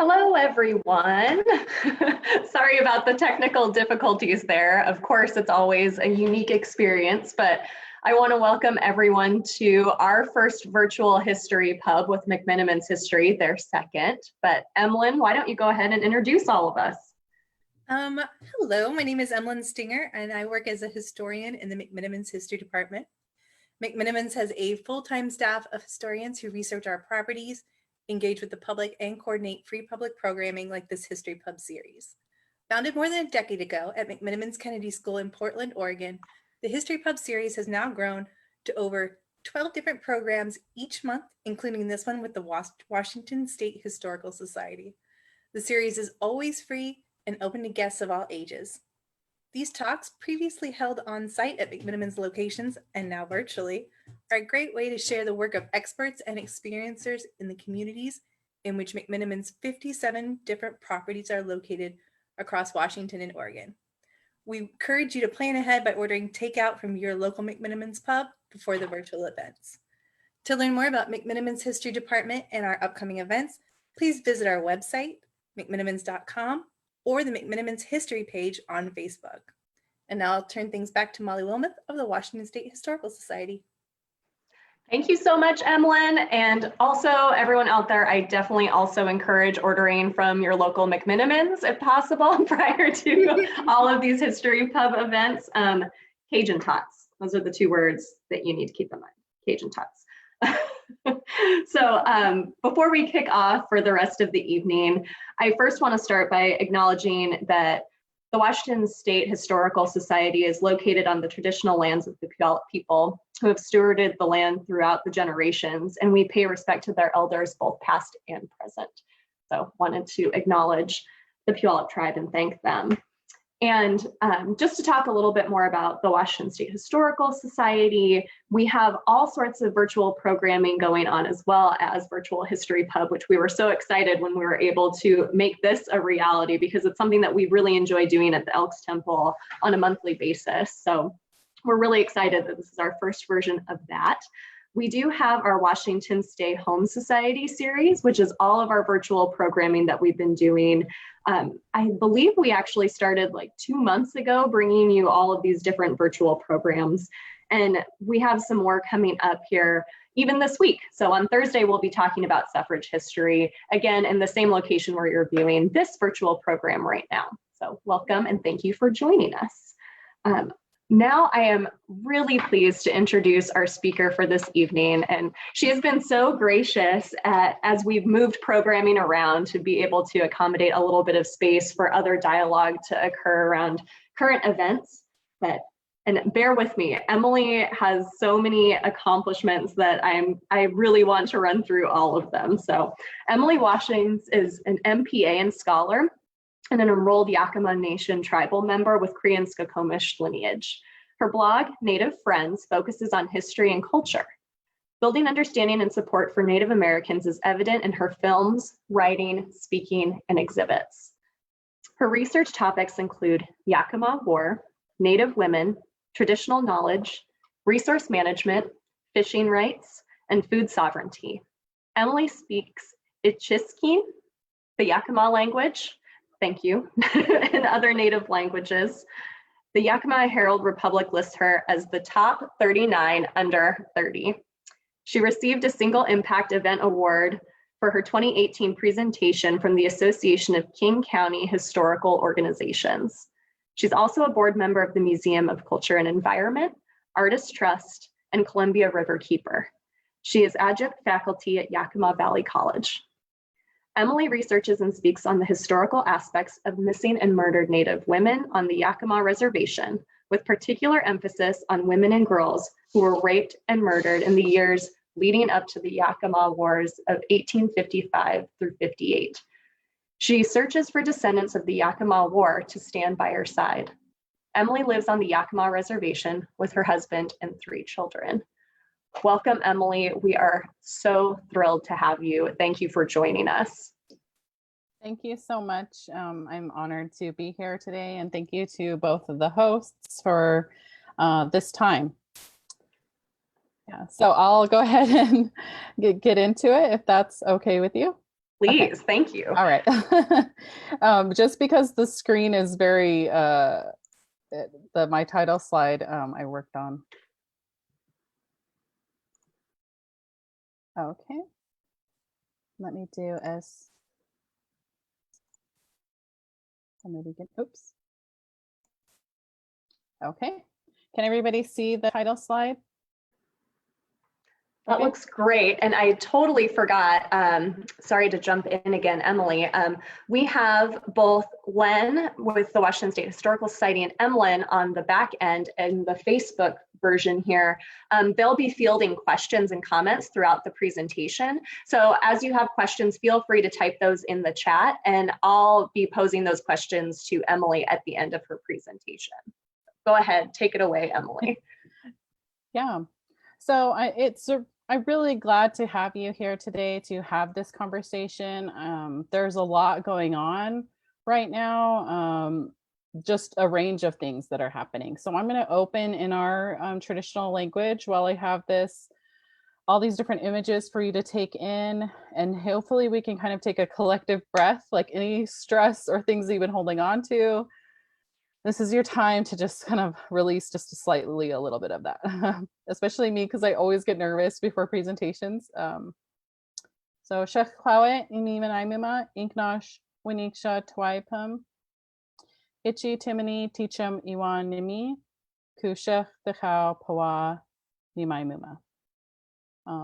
Hello, everyone. Sorry about the technical difficulties there. Of course, it's always a unique experience, but I want to welcome everyone to our first virtual history pub with McMenamins History, their second. But Emlyn, why don't you go ahead and introduce all of us? Hello, my name is Emily Stinger, and I work as a historian in the McMenamins History Department. McMenamins has a full-time staff of historians who research our properties, engage with the public, and coordinate free public programming like this History Pub series. Founded more than a decade ago at McMenamins Kennedy School in Portland, Oregon, the History Pub series has now grown to over 12 different programs each month, including this one with the Washington State Historical Society. The series is always free and open to guests of all ages. These talks, previously held on site at McMenamins locations and now virtually, are a great way to share the work of experts and experiencers in the communities in which McMenamins' 57 different properties are located across Washington and Oregon. We encourage you to plan ahead by ordering takeout from your local McMenamins pub before the virtual events. To learn more about McMenamins History Department and our upcoming events, please visit our website, mcmenamins.com, or the McMenamins History page on Facebook. And now I'll turn things back to Molly Wilmoth of the Washington State Historical Society. Thank you so much, Emlyn. And also everyone out there, I definitely also encourage ordering from your local McMenamins if possible prior to all of these history pub events. Cajun tots, those are the two words that you need to keep in mind, Cajun tots. So before we kick off for the rest of the evening, I first want to start by acknowledging that the Washington State Historical Society is located on the traditional lands of the Puyallup people who have stewarded the land throughout the generations, and we pay respect to their elders, both past and present. So wanted to acknowledge the Puyallup tribe and thank them. And just to talk a little bit more about the Washington State Historical Society, we have all sorts of virtual programming going on, as well as virtual history pub, which we were so excited when we were able to make this a reality, because it's something that we really enjoy doing at the Elks Temple on a monthly basis. So we're really excited that this is our first version of that. We do have our Washington State Home Society series, which is all of our virtual programming that we've been doing. I believe we actually started like 2 months ago, bringing you all of these different virtual programs. And we have some more coming up here even this week. So on Thursday, we'll be talking about suffrage history, again, in the same location where you're viewing this virtual program right now. So welcome and thank you for joining us. Now I am really pleased to introduce our speaker for this evening, and she has been so gracious as we've moved programming around to be able to accommodate a little bit of space for other dialogue to occur around current events. And bear with me, Emily has so many accomplishments that I really want to run through all of them. So Emily Washines is an MPA and scholar, and an enrolled Yakama Nation tribal member with Cree Skokomish lineage. Her blog, Native Friends, focuses on history and culture. Building understanding and support for Native Americans is evident in her films, writing, speaking, and exhibits. Her research topics include Yakama War, Native women, traditional knowledge, resource management, fishing rights, and food sovereignty. Emily speaks Ichiskeen, the Yakama language, thank you, in other Native languages. The Yakima Herald Republic lists her as the top 39 under 30. She received a Single Impact Event Award for her 2018 presentation from the Association of King County Historical Organizations. She's also a board member of the Museum of Culture and Environment, Artist Trust, and Columbia River Keeper. She is adjunct faculty at Yakima Valley College. Emily researches and speaks on the historical aspects of missing and murdered Native women on the Yakima Reservation, with particular emphasis on women and girls who were raped and murdered in the years leading up to the Yakama Wars of 1855 through 58. She searches for descendants of the Yakama War to stand by her side. Emily lives on the Yakima Reservation with her husband and 3 children. Welcome, Emily. We are so thrilled to have you. Thank you for joining us. Thank you so much. I'm honored to be here today, and thank you to both of the hosts for this time. Yeah, so I'll go ahead and get into it if that's okay with you. Please, Okay. thank you. All right. Just because the screen is very, my title slide I worked on. Okay. Let me do as, oops. Okay. Can everybody see the title slide? That Okay. looks great. And I totally forgot, sorry to jump in again, Emily. We have both Len with the Washington State Historical Society and Emlyn on the back end and the Facebook version here. They'll be fielding questions and comments throughout the presentation. So as you have questions, feel free to type those in the chat, and I'll be posing those questions to Emily at the end of her presentation. Go ahead, take it away, Emily. Yeah. So I'm really glad to have you here today to have this conversation. There's a lot going on right now, just a range of things that are happening. So I'm going to open in our traditional language while I have all these different images for you to take in, and hopefully we can kind of take a collective breath, like any stress or things that you've been holding on to. This is your time to just kind of release just slightly a little bit of that, especially me, because I always get nervous before presentations. So Shech Klawe, Inimanaimima, Inknosh, Winiksha Twaipum, Ichi Timini, Tichum Iwan Nimi, Kushech Dechau Pawa Nimaimuma.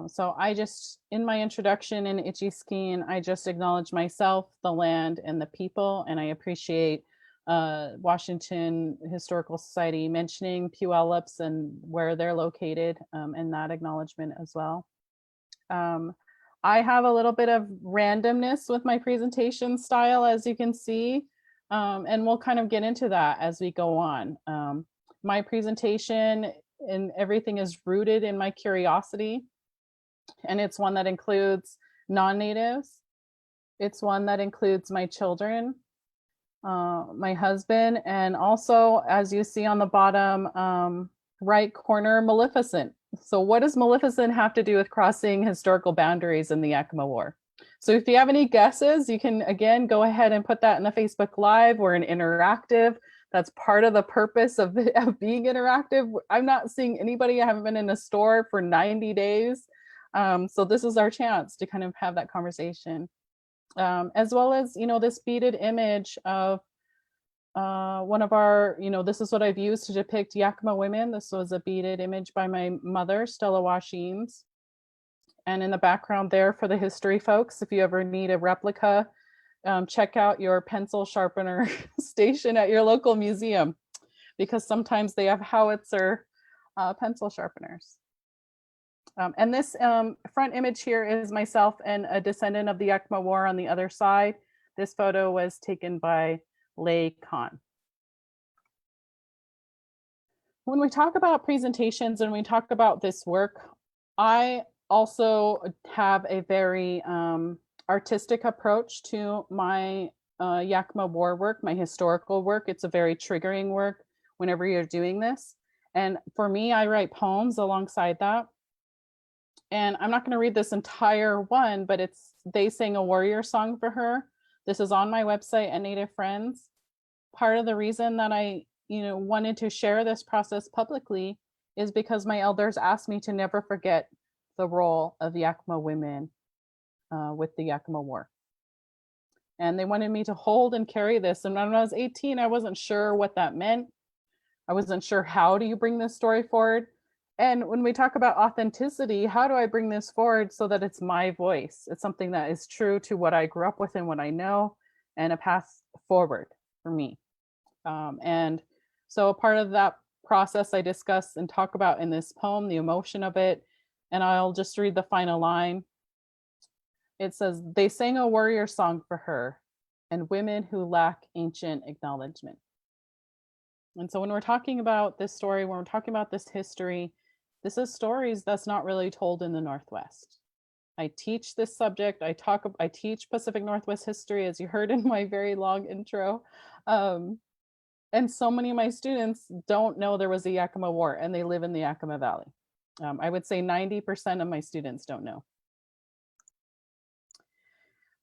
So I just, in my introduction in Ichi Skiing, I just acknowledge myself, the land, and the people, and I appreciate Washington Historical Society mentioning Puyallups and where they're located, and that acknowledgement as well. I have a little bit of randomness with my presentation style, as you can see, and we'll kind of get into that as we go on. My presentation and everything is rooted in my curiosity, and it's one that includes non-natives. It's one that includes my children, my husband, and also, as you see on the bottom right corner, Maleficent. So what does Maleficent have to do with crossing historical boundaries in the Yakama War? So if you have any guesses, you can, again, go ahead and put that in the Facebook Live. We're an interactive. That's part of the purpose of being interactive. I'm not seeing anybody. I haven't been in a store for 90 days. So this is our chance to kind of have that conversation. As well as, this beaded image of one of our, this is what I've used to depict Yakama women. This was a beaded image by my mother, Stella Washines. And in the background there, for the history folks, if you ever need a replica, check out your pencil sharpener station at your local museum, because sometimes they have howitzer pencil sharpeners. And this front image here is myself and a descendant of the Yakama War on the other side. This photo was taken by Lei Khan. When we talk about presentations and we talk about this work, I also have a very artistic approach to my Yakama War work, my historical work. It's a very triggering work whenever you're doing this. And for me, I write poems alongside that. And I'm not going to read this entire one, but they sang a warrior song for her. This is on my website at Native Friends. Part of the reason that I, wanted to share this process publicly is because my elders asked me to never forget the role of Yakama women with the Yakama War. And they wanted me to hold and carry this. And when I was 18, I wasn't sure what that meant. I wasn't sure, how do you bring this story forward? And when we talk about authenticity, how do I bring this forward so that it's my voice? It's something that is true to what I grew up with and what I know, and a path forward for me. And so a part of that process I discuss and talk about in this poem, the emotion of it. And I'll just read the final line. It says, "They sang a warrior song for her, and women who lack ancient acknowledgement." And so when we're talking about this story, when we're talking about this history, this is stories that's not really told in the Northwest. I teach this subject. I teach Pacific Northwest history, as you heard in my very long intro. And so many of my students don't know there was a Yakama War, and they live in the Yakama Valley. I would say 90% of my students don't know.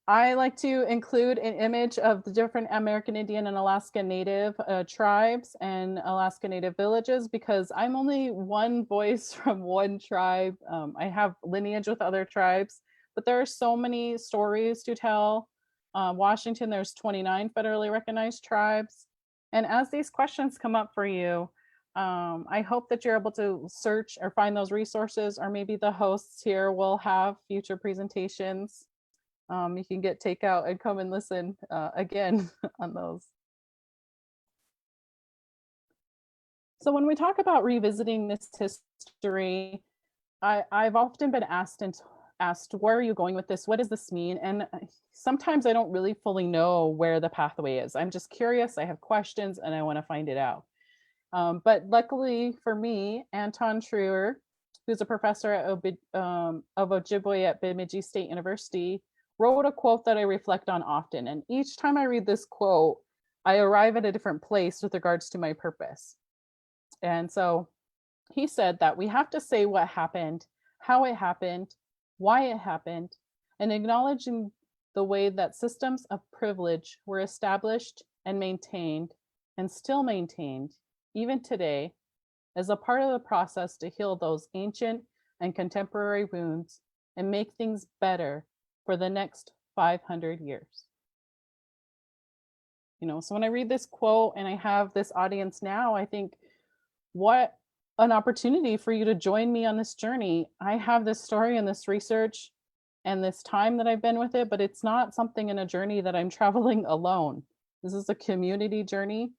I like to include an image of the different American Indian and Alaska Native tribes and Alaska Native villages because I'm only one voice from one tribe. I have lineage with other tribes, but there are so many stories to tell. Washington, there's 29 federally recognized tribes. And as these questions come up for you, I hope that you're able to search or find those resources, or maybe the hosts here will have future presentations. You can get takeout and come and listen again on those. So when we talk about revisiting this history, I've often been asked, where are you going with this? What does this mean? And sometimes I don't really fully know where the pathway is. I'm just curious, I have questions, and I want to find it out. But luckily for me, Anton Truer, who's a professor of Ojibwe at Bemidji State University, wrote a quote that I reflect on often. And each time I read this quote, I arrive at a different place with regards to my purpose. And so he said that we have to say what happened, how it happened, why it happened, and acknowledging the way that systems of privilege were established and maintained and still maintained, even today, as a part of the process to heal those ancient and contemporary wounds and make things better for the next 500 years. So when I read this quote and I have this audience now, I think, what an opportunity for you to join me on this journey. I have this story and this research and this time that I've been with it, but it's not something in a journey that I'm traveling alone. This is a community journey,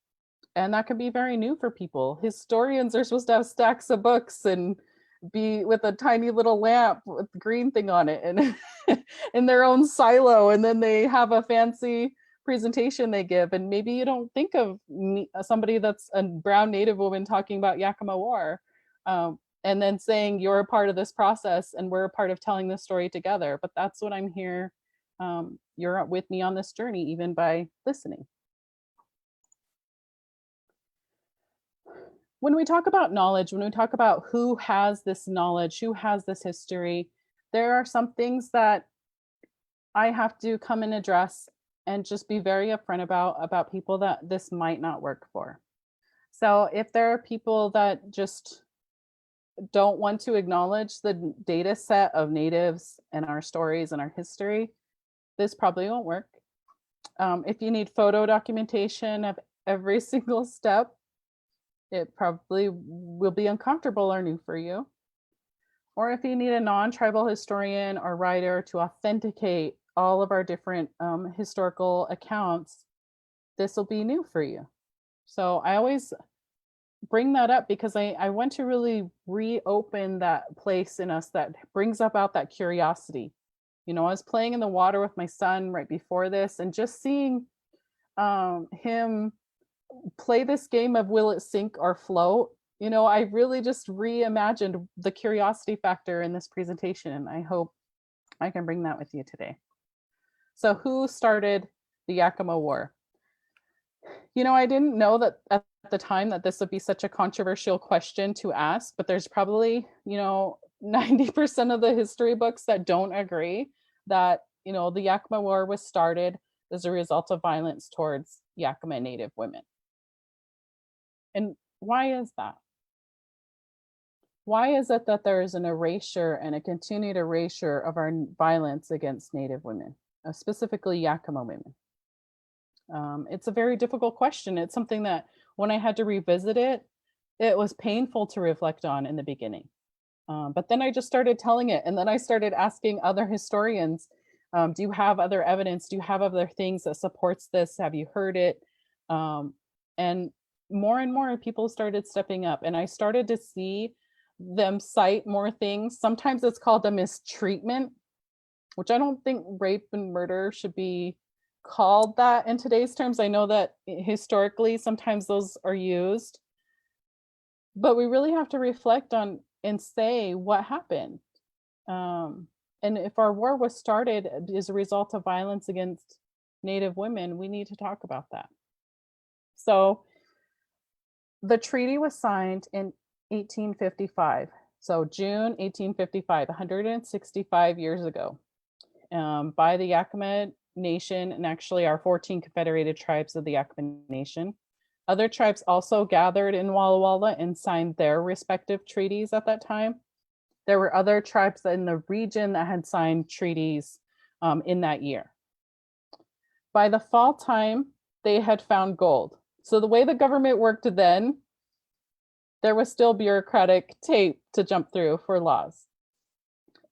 and that can be very new for people. Historians are supposed to have stacks of books and be with a tiny little lamp with the green thing on it and in their own silo, and then they have a fancy presentation they give, and maybe you don't think of somebody that's a brown Native woman talking about Yakama War, and then saying you're a part of this process and we're a part of telling this story together. But that's what I'm here. You're with me on this journey, even by listening. When we talk about knowledge, when we talk about who has this knowledge, who has this history, there are some things that I have to come and address and just be very upfront about people that this might not work for. So if there are people that just don't want to acknowledge the data set of Natives and our stories and our history, this probably won't work. If you need photo documentation of every single step, it probably will be uncomfortable or new for you. Or if you need a non-tribal historian or writer to authenticate all of our different historical accounts, this will be new for you. So I always bring that up because I want to really reopen that place in us that brings about that curiosity. I was playing in the water with my son right before this, and just seeing him play this game of will it sink or float, I really just reimagined the curiosity factor in this presentation, and I hope I can bring that with you today. So who started the Yakama War? I didn't know that at the time that this would be such a controversial question to ask, but there's probably, 90% of the history books that don't agree that, the Yakama War was started as a result of violence towards Yakama Native women. And why is that? Why is it that there is an erasure and a continued erasure of our violence against Native women, specifically Yakama women? It's a very difficult question. It's something that when I had to revisit it, it was painful to reflect on in the beginning. But then I just started telling it. And then I started asking other historians, do you have other evidence? Do you have other things that supports this? Have you heard it? And more people started stepping up, and I started to see them cite more things. Sometimes it's called a mistreatment, which I don't think rape and murder should be called that in today's terms. I know that historically sometimes those are used, but we really have to reflect on and say what happened. And if our war was started as a result of violence against Native women, we need to talk about that. So the treaty was signed in 1855. So June 1855, 165 years ago. by the Yakama Nation and actually our 14 confederated tribes of the Yakama Nation. Other tribes also gathered in Walla Walla and signed their respective treaties at that time. There were other tribes in the region that had signed treaties in that year. By the fall time, they had found gold. So the way the government worked then, there was still bureaucratic tape to jump through for laws,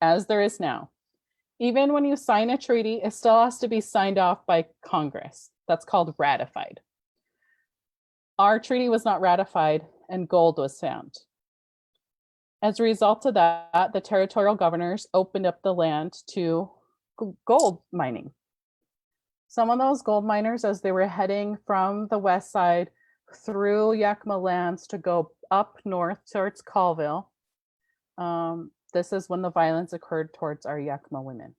as there is now. Even when you sign a treaty, it still has to be signed off by Congress. That's called ratified. Our treaty was not ratified and gold was found. As a result of that, the territorial governors opened up the land to gold mining. Some of those gold miners, as they were heading from the west side through Yakima lands to go up north towards Colville, this is when the violence occurred towards our Yakima women.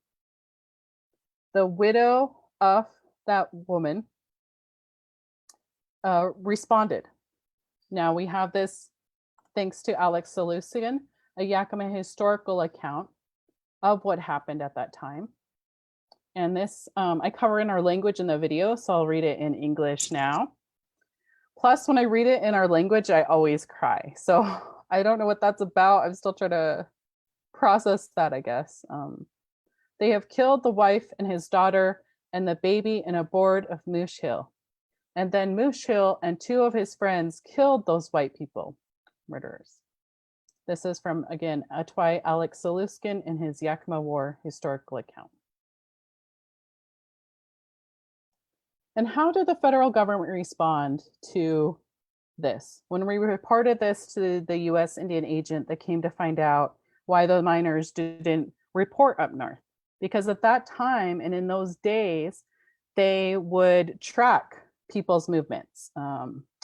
The widow of that woman responded. Now we have this thanks to Alex Salusian, a Yakima historical account of what happened at that time. And this I cover in our language in the video, so I'll read it in English now. Plus, when I read it in our language, I always cry. So I don't know what that's about. I'm still trying to process that, I guess. They have killed the wife and his daughter and the baby in a board of Moose Hill. And then Moose Hill and two of his friends killed those white people, murderers. This is from, again, Atwai Alex Saluskin in his Yakama War historical account. And how did the federal government respond to this? When we reported this to the US Indian agent that came to find out why the miners didn't report up north, because at that time and in those days, they would track people's movements,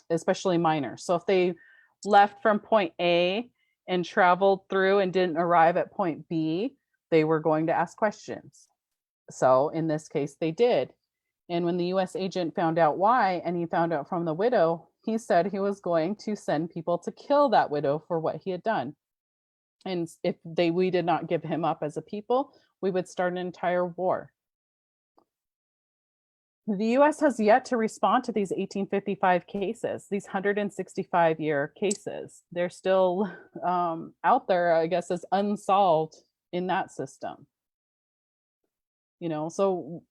especially miners. So if they left from point A and traveled through and didn't arrive at point B, they were going to ask questions. So in this case, they did. And when the US agent found out why, and he found out from the widow, he said he was going to send people to kill that widow for what he had done. And if we did not give him up as a people, we would start an entire war. The US has yet to respond to these 1855 cases, these 165-year cases. They're still out there, I guess, as unsolved in that system. You know, so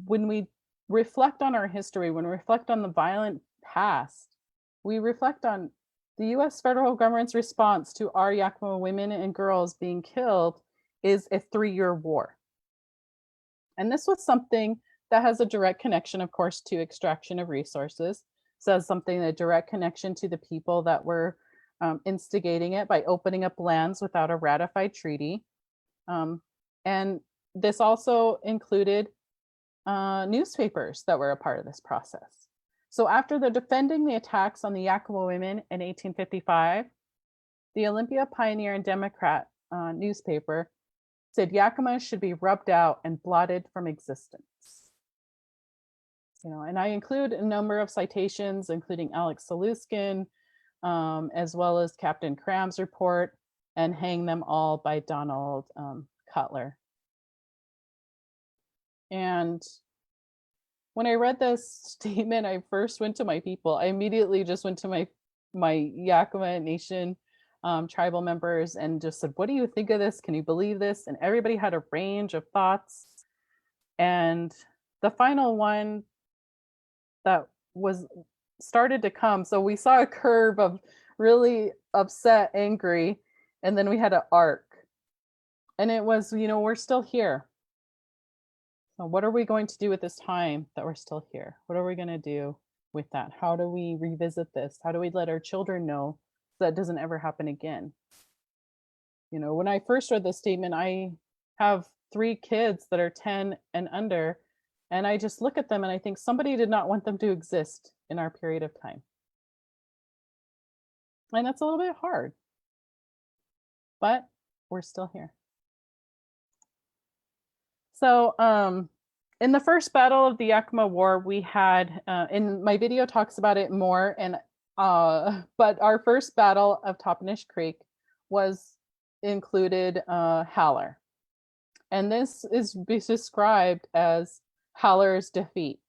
when we reflect on our history, when we reflect on the violent past, we reflect on the US federal government's response to our Yakima women and girls being killed is a 3-year war. And this was something that has a direct connection, of course, to extraction of resources. So it's something, a direct connection to the people that were instigating it by opening up lands without a ratified treaty. And this also included newspapers that were a part of this process. So after defending the attacks on the Yakima women in 1855, the Olympia Pioneer and Democrat newspaper said Yakima should be rubbed out and blotted from existence. You know, and I include a number of citations, including Alex Saluskin, as well as Captain Cram's report, and Hang Them All by Donald Cutler. And when I read this statement, I first went to my people. I immediately just went to my Yakama Nation tribal members and just said, what do you think of this? Can you believe this? And everybody had a range of thoughts. And the final one that was started to come. So we saw a curve of really upset, angry, and then we had an arc. And it was, you know, we're still here. So what are we going to do with this time that we're still here? What are we going to do with that? How do we revisit this? How do we let our children know so that doesn't ever happen again? You know, when I first read this statement, I have 3 kids that are 10 and under, and I just look at them and I think somebody did not want them to exist in our period of time. And that's a little bit hard, but we're still here. So in the first battle of the Yakama War, we had, and my video talks about it more, and but our first battle of Toppenish Creek was included Howler. And this is described as Howler's defeat.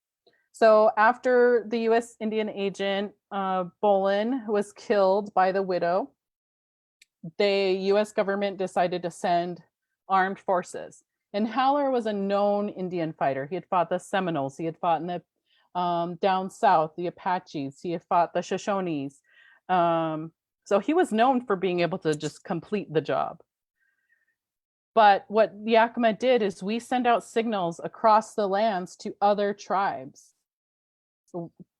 So after the U.S. Indian agent Bolin was killed by the widow, the U.S. government decided to send armed forces. And Howler was a known Indian fighter. He had fought the Seminoles. He had fought in the down south, the Apaches. He had fought the Shoshones. So he was known for being able to just complete the job. But what Yakima did is we send out signals across the lands to other tribes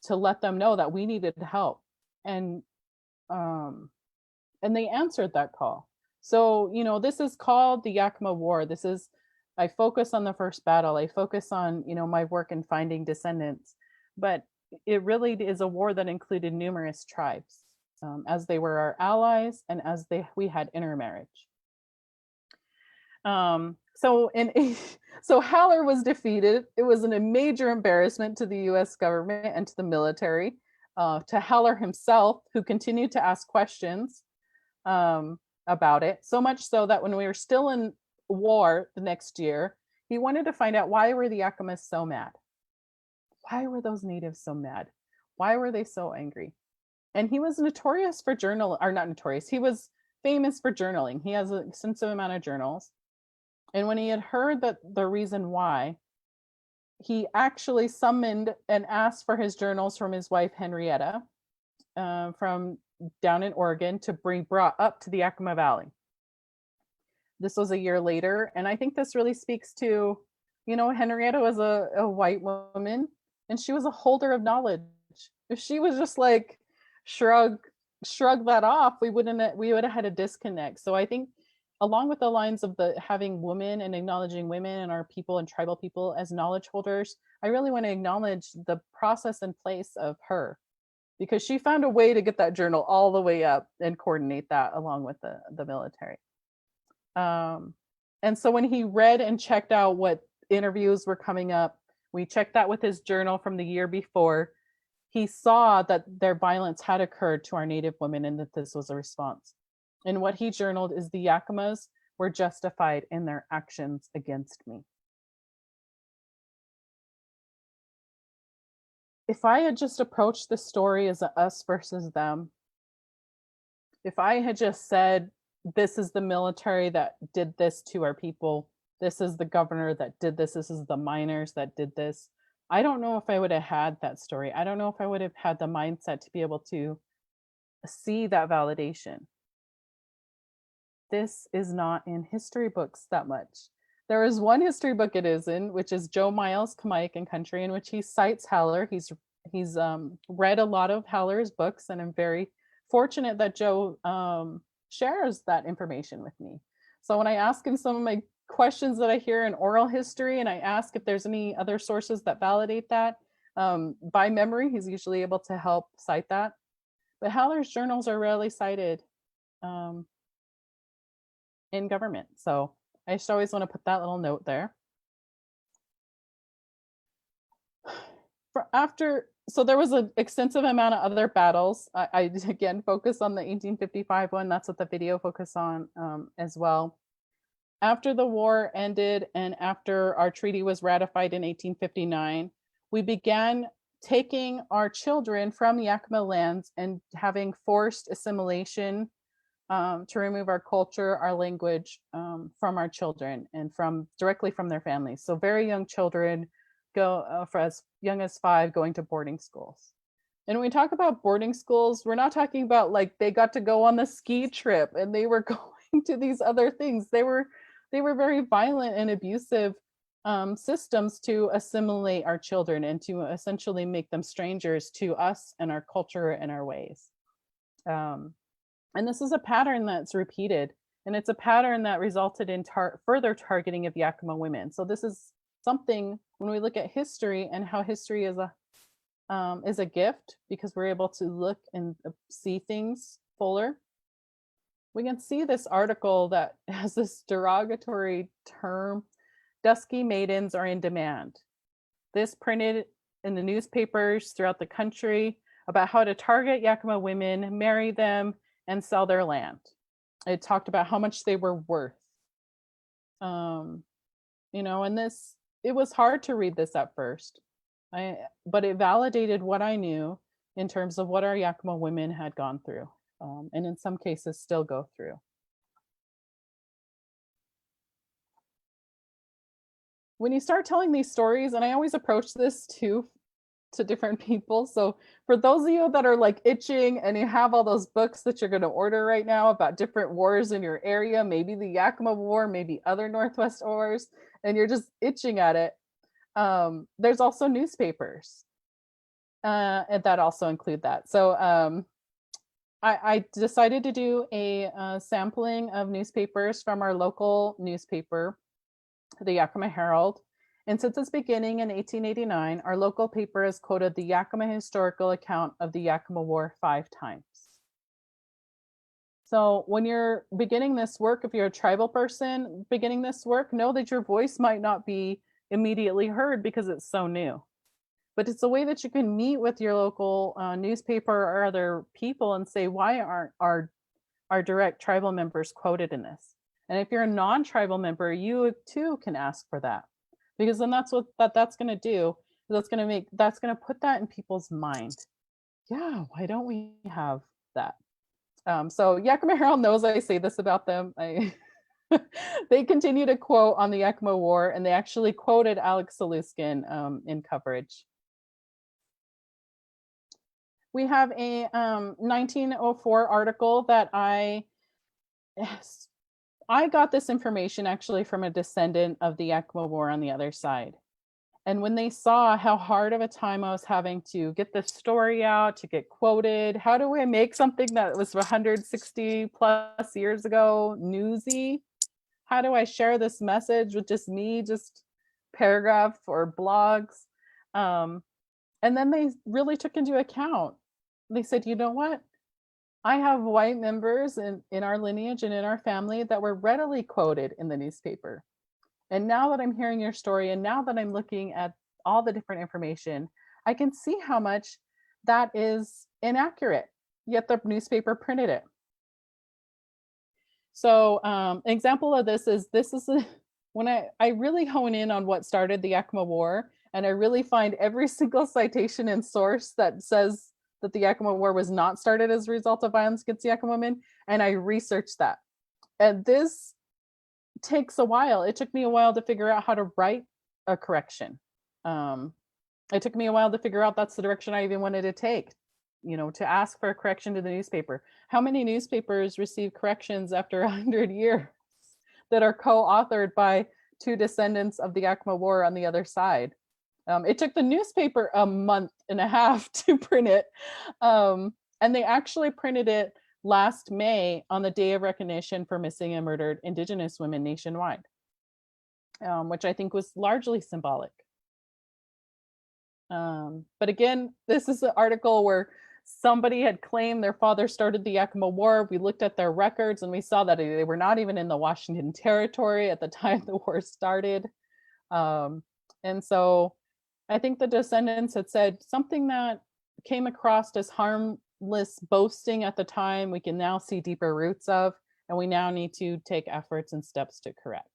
to let them know that we needed help. And they answered that call. So, you know, this is called the Yakama War. I focus on the first battle. I focus on, you know, my work in finding descendants, but it really is a war that included numerous tribes, as they were our allies and as we had intermarriage. So Howler was defeated. It was a major embarrassment to the U.S. government and to the military, to Howler himself, who continued to ask questions about it. So much so that when we were still in war the next year, he wanted to find out, why were the Yakimas so mad? Why were those natives so mad? Why were they so angry? And he was notorious for not notorious. He was famous for journaling. He has an extensive amount of journals. And when he had heard that the reason why, he actually summoned and asked for his journals from his wife, Henrietta, from down in Oregon, to be brought up to the Yakima Valley. This was a year later. And I think this really speaks to, you know, Henrietta was a white woman and she was a holder of knowledge. If she was just like shrug that off, we would have had a disconnect. So I think, along with the lines of having women and acknowledging women and our people and tribal people as knowledge holders, I really want to acknowledge the process and place of her, because she found a way to get that journal all the way up and coordinate that along with the military. And so when he read and checked out what interviews were coming up, we checked that with his journal from the year before. He saw that their violence had occurred to our Native women and that this was a response. And what he journaled is, the Yakimas were justified in their actions against me. If I had just approached the story as a us versus them, if I had just said, this is the military that did this to our people, this is the governor that did this is the miners that did this, I don't know if I would have had that story. I don't know if I would have had the mindset to be able to see that validation. This is not in history books that much. There is one history book it is in, which is Joe Miles' Kamaic and Country, in which he cites Howler. He's read a lot of Howler's books, and I'm very fortunate that Joe shares that information with me. So when I ask him some of my questions that I hear in oral history, and I ask if there's any other sources that validate that, by memory, he's usually able to help cite that. But Howler's journals are rarely cited in government. So I just always want to put that little note there. So there was an extensive amount of other battles. I again focus on the 1855 one. That's what the video focused on as well. After the war ended and after our treaty was ratified in 1859, we began taking our children from the Yakima lands and having forced assimilation to remove our culture, our language from our children and directly from their families. So very young children go for as young as 5 going to boarding schools. And when we talk about boarding schools, we're not talking about like they got to go on the ski trip and they were going to these other things. They were very violent and abusive systems to assimilate our children and to essentially make them strangers to us and our culture and our ways. And this is a pattern that's repeated, and it's a pattern that resulted in further targeting of Yakima women. So this is something, when we look at history and how history is a gift, because we're able to look and see things fuller. We can see this article that has this derogatory term, dusky maidens are in demand. This printed in the newspapers throughout the country about how to target Yakima women, marry them, and sell their land. It talked about how much they were worth. And it was hard to read this at first. But it validated what I knew in terms of what our Yakima women had gone through, and in some cases still go through. When you start telling these stories, and I always approach this too to different people. So for those of you that are like itching and you have all those books that you're going to order right now about different wars in your area, maybe the Yakama War, maybe other Northwest wars, and you're just itching at it, there's also newspapers and that also include that. So I decided to do a sampling of newspapers from our local newspaper, the Yakima Herald. And since its beginning in 1889, our local paper has quoted the Yakima historical account of the Yakama War 5 times. So when you're beginning this work, if you're a tribal person beginning this work, know that your voice might not be immediately heard because it's so new. But it's a way that you can meet with your local newspaper or other people and say, why aren't our direct tribal members quoted in this? And if you're a non-tribal member, you too can ask for that. Because then that's what that's going to do. That's going to put that in people's mind. Yeah, why don't we have that? So Yakima Herald knows I say this about them. They continue to quote on the Yakima War, and they actually quoted Alex Saluskin in coverage. We have a 1904 article that I got this information actually from a descendant of the Yakima War on the other side. And when they saw how hard of a time I was having to get this story out, to get quoted, how do I make something that was 160 plus years ago newsy? How do I share this message with just me, just paragraph or blogs? And then they really took into account. They said, you know what? I have white members in our lineage and in our family that were readily quoted in the newspaper. And now that I'm hearing your story, and now that I'm looking at all the different information, I can see how much that is inaccurate, yet the newspaper printed it. So an example of this is when I really hone in on what started the Yakima War, and I really find every single citation and source that says that the Yakima War was not started as a result of violence against Yakima women, and I research that. And this takes a while. It took me a while to figure out how to write a correction. It took me a while to figure out that's the direction I even wanted to take, to ask for a correction to the newspaper. How many newspapers receive corrections after 100 years that are co-authored by 2 descendants of the Yakima War on the other side? It took the newspaper a month and a half to print it. And they actually printed it last May on the Day of Recognition for Missing and Murdered Indigenous Women nationwide, which I think was largely symbolic. But again, this is an article where somebody had claimed their father started the Yakima War. We looked at their records and we saw that they were not even in the Washington Territory at the time the war started. And so I think the descendants had said something that came across as harmless boasting at the time, we can now see deeper roots of, and we now need to take efforts and steps to correct.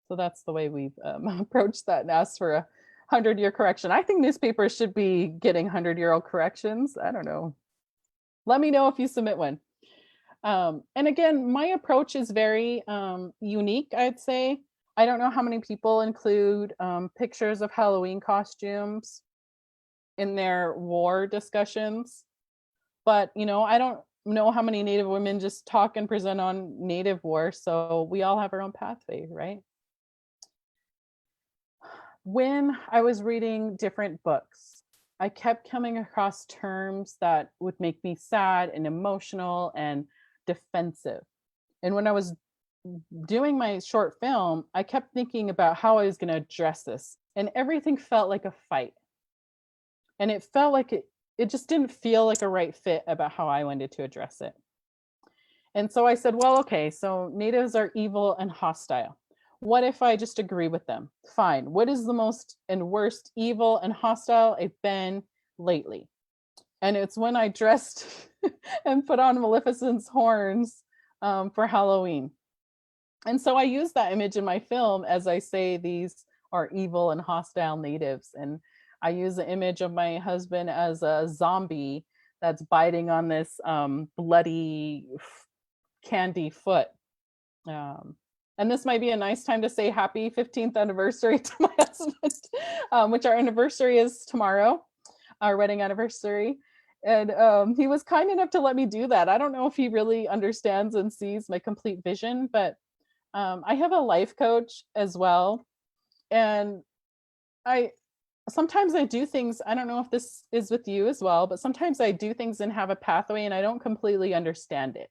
So that's the way we've approached that and asked for a 100-year correction. I think newspapers should be getting 100-year-old corrections. I don't know. Let me know if you submit one. And again, my approach is very unique, I'd say. I don't know how many people include pictures of Halloween costumes in their war discussions, but I don't know how many Native women just talk and present on Native war, so we all have our own pathway, right? When I was reading different books, I kept coming across terms that would make me sad and emotional and defensive. And when I was doing my short film, I kept thinking about how I was going to address this, and everything felt like a fight. And it felt like it just didn't feel like a right fit about how I wanted to address it. And so I said, well, okay, so natives are evil and hostile. What if I just agree with them? Fine. What is the most and worst evil and hostile I've been lately? And it's when I dressed and put on Maleficent's horns for Halloween. And so I use that image in my film as I say these are evil and hostile natives. And I use the image of my husband as a zombie that's biting on this bloody candy foot. And this might be a nice time to say happy 15th anniversary to my husband, which our anniversary is tomorrow, our wedding anniversary. And he was kind enough to let me do that. I don't know if he really understands and sees my complete vision, but I have a life coach as well. And sometimes I do things, I don't know if this is with you as well, but sometimes I do things and have a pathway and I don't completely understand it.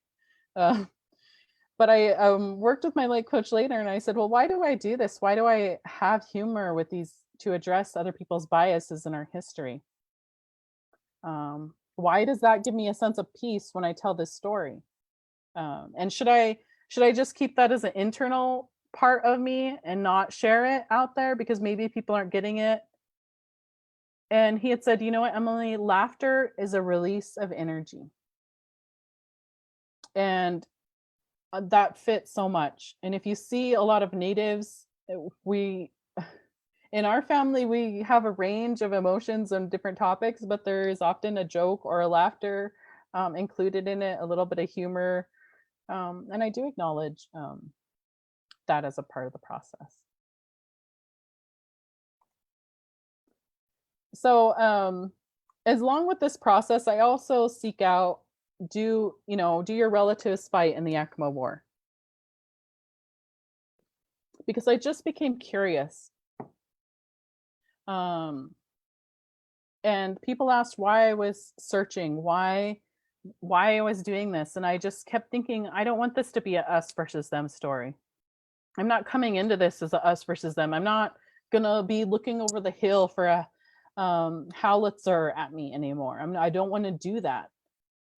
But I worked with my life coach later and I said, well, why do I do this? Why do I have humor with these to address other people's biases in our history? Why does that give me a sense of peace when I tell this story? And should I just keep that as an internal part of me and not share it out there because maybe people aren't getting it? And he had said, you know what, Emily, laughter is a release of energy. And that fits so much. And if you see a lot of natives, in our family, we have a range of emotions on different topics, but there is often a joke or a laughter included in it, a little bit of humor. And I do acknowledge that as a part of the process. So as long with this process, I also seek out, do your relatives fight in the Yakama War? Because I just became curious. And people asked why I was searching, why I was doing this. And I just kept thinking, I don't want this to be a us versus them story. I'm not coming into this as a us versus them. I'm not gonna be looking over the hill for a howitzer at me anymore. I don't want to do that.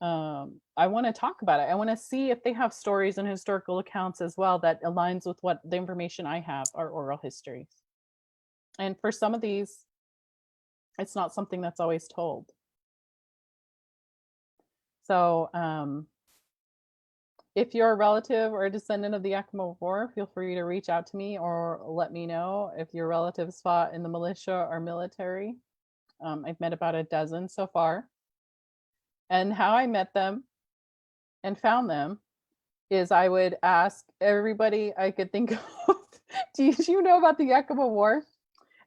I want to talk about it. I want to see if they have stories and historical accounts as well that aligns with what the information I have, our oral histories. And for some of these, it's not something that's always told. So if you're a relative or a descendant of the Yakama War, feel free to reach out to me or let me know if your relatives fought in the militia or military. I've met about a dozen so far. And how I met them and found them is I would ask everybody I could think of, do you know about the Yakama War?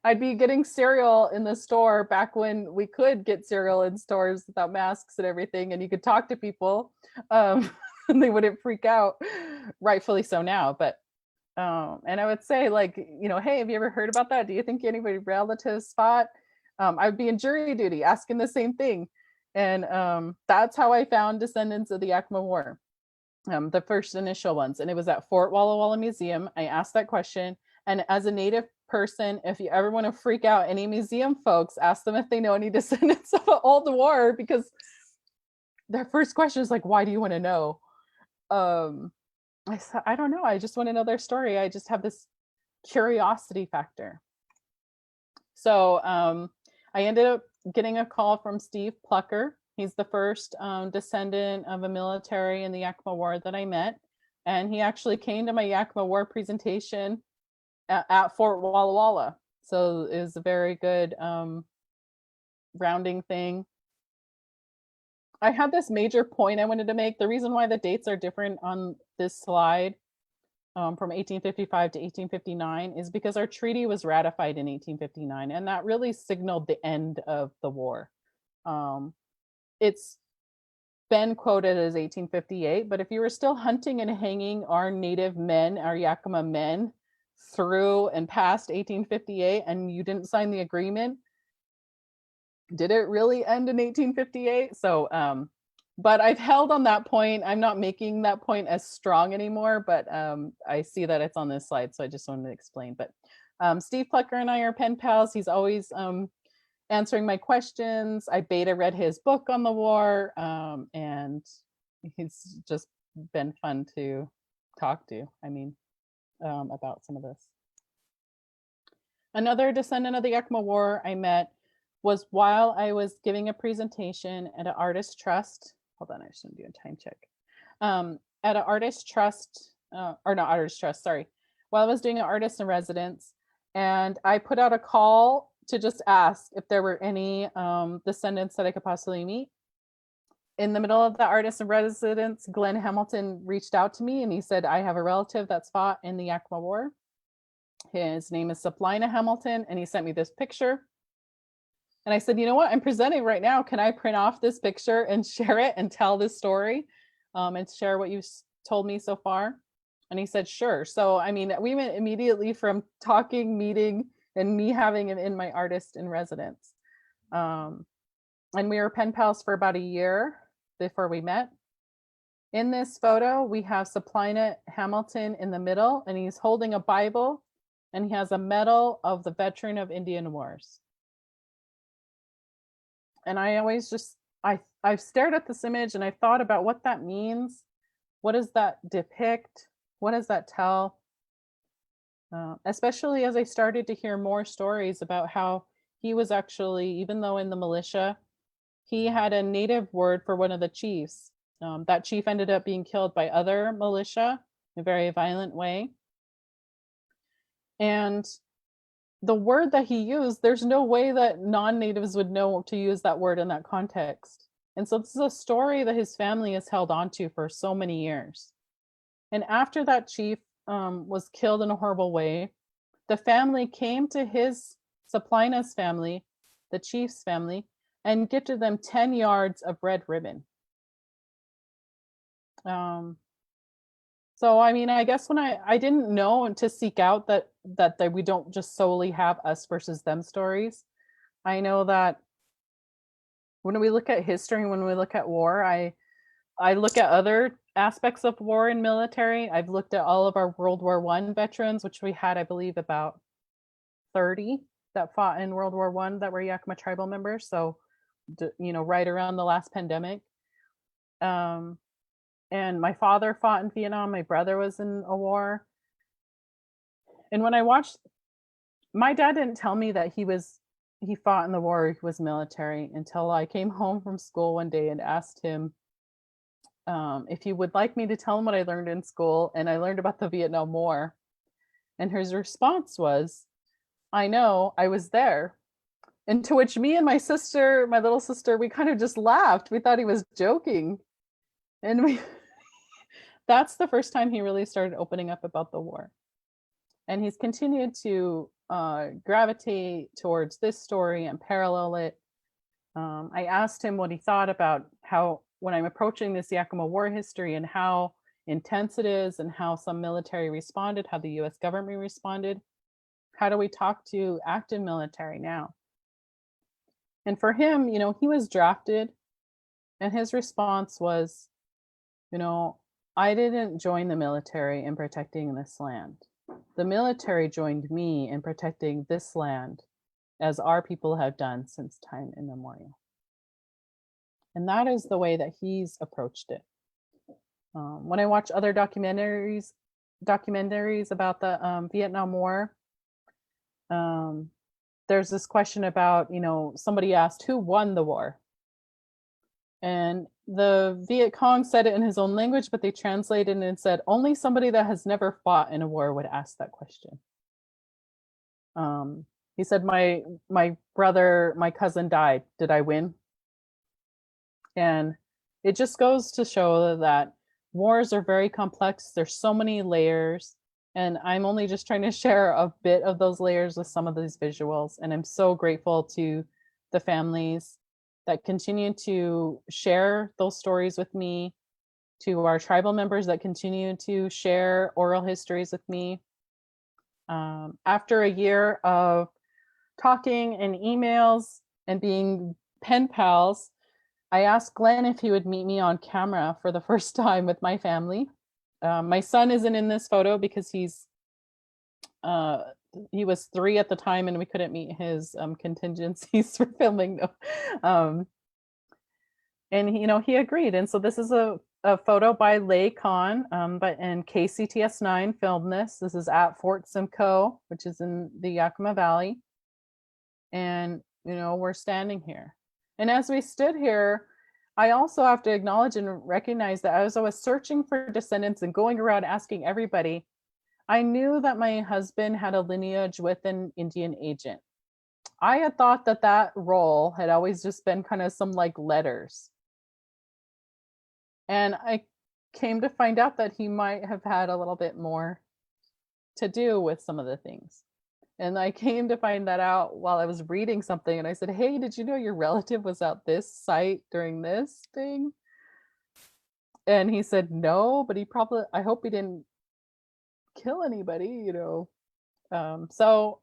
I'd be getting cereal in the store back when we could get cereal in stores without masks and everything, and you could talk to people and they wouldn't freak out, rightfully so now. But and I would say, like, hey, have you ever heard about that? Do you think anybody relatives fought? I'd be in jury duty asking the same thing. And that's how I found descendants of the Yakama War, the first initial ones. And it was at Fort Walla Walla Museum. I asked that question. And as a Native person, if you ever want to freak out any museum folks, ask them if they know any descendants of an old war, because their first question is like, why do you want to know? I said, I don't know. I just want to know their story. I just have this curiosity factor. So I ended up getting a call from Steve Plucker. He's the first descendant of a military in the Yakama War that I met. And he actually came to my Yakama War presentation at Fort Walla Walla. So it was a very good rounding thing. I had this major point I wanted to make. The reason why the dates are different on this slide from 1855 to 1859 is because our treaty was ratified in 1859, and that really signaled the end of the war. It's been quoted as 1858, but if you were still hunting and hanging our native men, our Yakama men, through and past 1858 and you didn't sign the agreement, did it really end in 1858? So but I've held on that point. I'm not making that point as strong anymore, but I see that it's on this slide, so I just wanted to explain. But Steve Plucker and I are pen pals. He's always answering my questions. I beta read his book on the war, and he's just been fun to talk to. I mean, about some of this. Another descendant of the Yakama War I met was while I was giving a presentation at an artist trust. Hold on, I just want to do a time check. At an artist trust or not artist trust, sorry, while I was doing an artist in residence, and I put out a call to just ask if there were any descendants that I could possibly meet. In the middle of the artist in residence, Glenn Hamilton reached out to me and he said, I have a relative that's fought in the Yakama War. His name is Saplina Hamilton, and he sent me this picture. And I said, you know what, I'm presenting right now. Can I print off this picture and share it and tell this story and share what you've told me so far? And he said, sure. So, I mean, we went immediately from talking, meeting, and me having him in my artist in residence. And we were pen pals for about a year before we met. In this photo, we have Saplina Hamilton in the middle, and he's holding a Bible, and he has a medal of the veteran of Indian Wars. And I always just, I've stared at this image and I thought about what that means. What does that depict? What does that tell? Especially as I started to hear more stories about how he was actually, even though in the militia, he had a native word for one of the chiefs. That chief ended up being killed by other militia in a very violent way. And the word that he used, there's no way that non-natives would know to use that word in that context. And so this is a story that his family has held on to for so many years. And after that chief was killed in a horrible way, the family came to his Saplina's family, the chief's family, and gifted them 10 yards of red ribbon. So, I mean, I guess when I didn't know to seek out that we don't just solely have us versus them stories. I know that when we look at history, when we look at war, I look at other aspects of war and military. I've looked at all of our World War I veterans, which we had, I believe, about 30 that fought in World War I that were Yakama tribal members. So, you know, right around the last pandemic. And my father fought in Vietnam. My brother was in a war. And when I watched, my dad didn't tell me that he fought in the war, he was military, until I came home from school one day and asked him if he would like me to tell him what I learned in school. And I learned about the Vietnam War. And his response was, I know, I was there. And to which me and my sister, my little sister, we kind of just laughed. We thought he was joking. And that's the first time he really started opening up about the war. And he's continued to gravitate towards this story and parallel it. I asked him what he thought about how, when I'm approaching this Yakama War history and how intense it is and how some military responded, how the US government responded, how do we talk to active military now? And for him, you know, he was drafted, and his response was, you know, I didn't join the military in protecting this land. The military joined me in protecting this land, as our people have done since time immemorial. And that is the way that he's approached it. When I watch other documentaries about the Vietnam War, there's this question about, you know, somebody asked who won the war. And the Viet Cong said it in his own language, but they translated it and said, only somebody that has never fought in a war would ask that question. He said, my brother, my cousin died. Did I win? And it just goes to show that wars are very complex. There's so many layers. And I'm only just trying to share a bit of those layers with some of these visuals. And I'm so grateful to the families that continue to share those stories with me, to our tribal members that continue to share oral histories with me. After a year of talking and emails and being pen pals, I asked Glenn if he would meet me on camera for the first time with my family. My son isn't in this photo because he was 3 at the time and we couldn't meet his contingencies for filming. And you know, he agreed. And so this is a photo by Lay Khan, and KCTS9 filmed this. This is at Fort Simcoe, which is in the Yakima Valley. And, you know, we're standing here. And as we stood here, I also have to acknowledge and recognize that as I was searching for descendants and going around asking everybody, I knew that my husband had a lineage with an Indian agent. I had thought that that role had always just been kind of some like letters. And I came to find out that he might have had a little bit more to do with some of the things. And I came to find that out while I was reading something. And I said, "Hey, did you know your relative was at this site during this thing?" And he said, "No, but he probably, I hope he didn't kill anybody, you know." So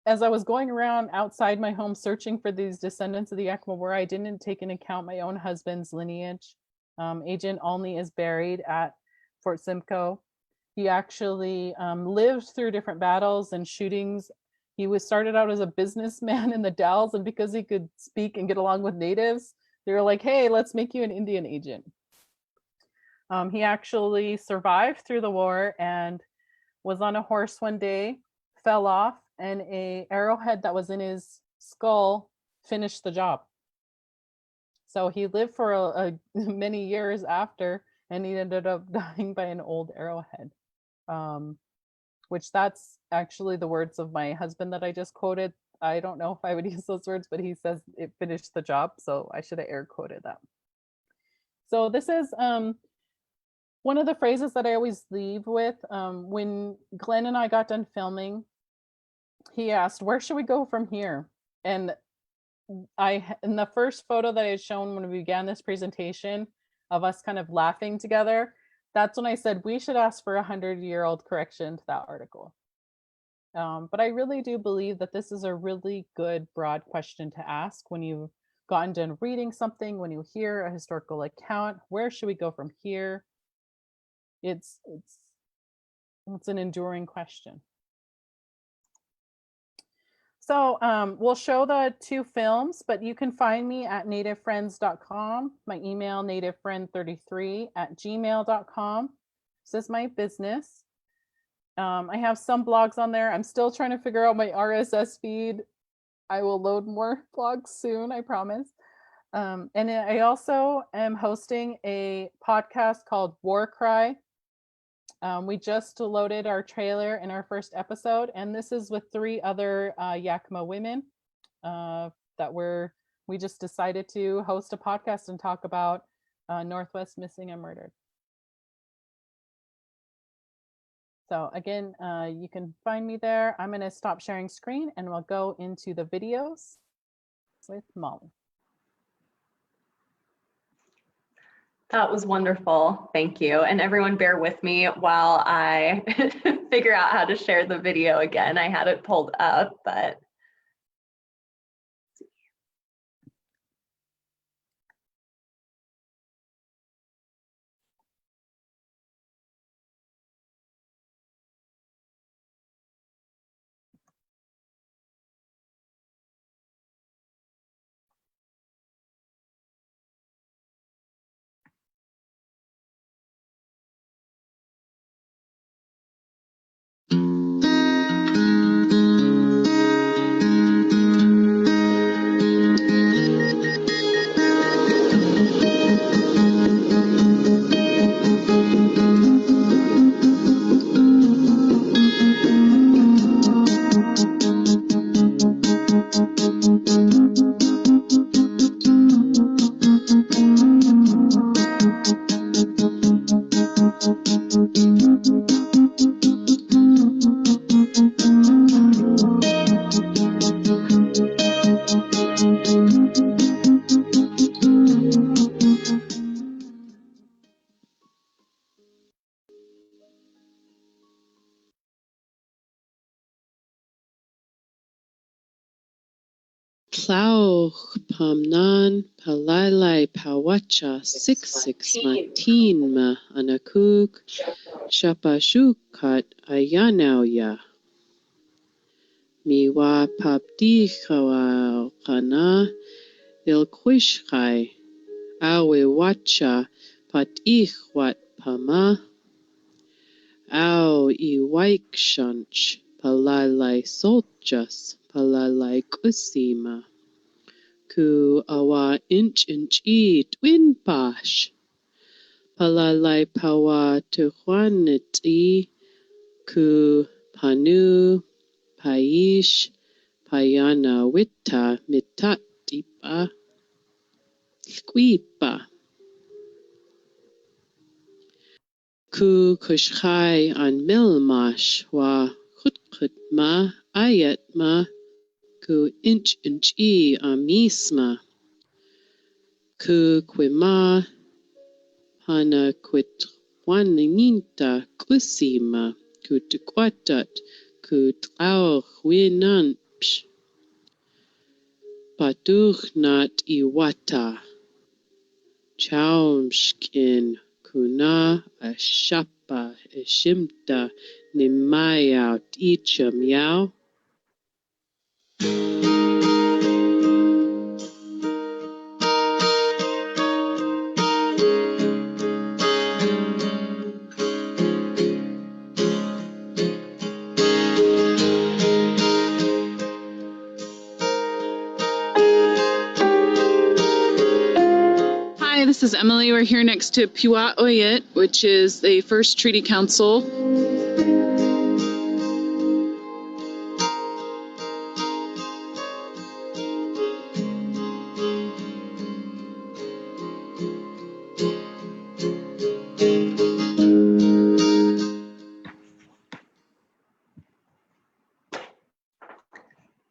as I was going around outside my home searching for these descendants of the Yakama War, I didn't take into account my own husband's lineage. Agent Olney is buried at Fort Simcoe. He actually lived through different battles and shootings. He was started out as a businessman in the Dells, and because he could speak and get along with natives, they were like, "Hey, let's make you an Indian agent." He actually survived through the war and was on a horse one day, fell off, and a arrowhead that was in his skull finished the job. So he lived for many years after, and he ended up dying by an old arrowhead. Which that's actually the words of my husband that I just quoted. I don't know if I would use those words, but he says it finished the job, so I should have air quoted that. So this is one of the phrases that I always leave with. When Glenn and I got done filming, he asked, "Where should we go from here?" And in the first photo that I had shown when we began this presentation of us kind of laughing together, that's when I said we should ask for 100-year-old correction to that article. But I really do believe that this is a really good broad question to ask when you've gotten done reading something, when you hear a historical account. Where should we go from here? It's an enduring question. So we'll show the two films, but you can find me at nativefriends.com. My email, nativefriend33@gmail.com. This is my business. I have some blogs on there. I'm still trying to figure out my RSS feed. I will load more blogs soon, I promise. And I also am hosting a podcast called War Cry. We just loaded our trailer in our first episode, and this is with 3 other Yakima women that we just decided to host a podcast and talk about Northwest missing and murdered. So again, you can find me there. I'm going to stop sharing screen and we'll go into the videos with Molly. That was wonderful. Thank you. And everyone bear with me while I figure out how to share the video again. I had it pulled up, but. Plow pamnan palalai pawacha 66 ma anakuk shapashukat ayanauya. Miwa papdi kana ilquishkai awe wacha patichwat pama au iwaikshanch palalai soljas palalai kusima ku awa inch e twin pash. Palalai pawa tuhuaniti ku panu paish payana wita mitatipa squipa. Ku kushchai an milmash wa chutkutma ayatma ku inch e amisma. Ku quima hana quitwaninta kusima ku tuquatat ku tlau winanpsh. Paduchnat iwata. Chaumshkin kuna ashapa eshimta nimayau ticha miau. Hi, this is Emily. We're here next to Piwa Oyet, which is the first treaty council.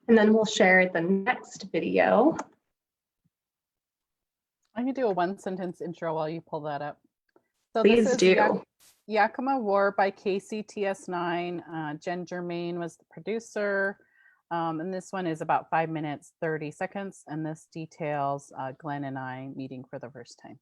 And then we'll share the next video. I can do a one-sentence intro while you pull that up. So Please this is do. Yakama War by KCTS9. Jen Germain was the producer. And this one is about 5 minutes, 30 seconds. And this details Glenn and I meeting for the first time.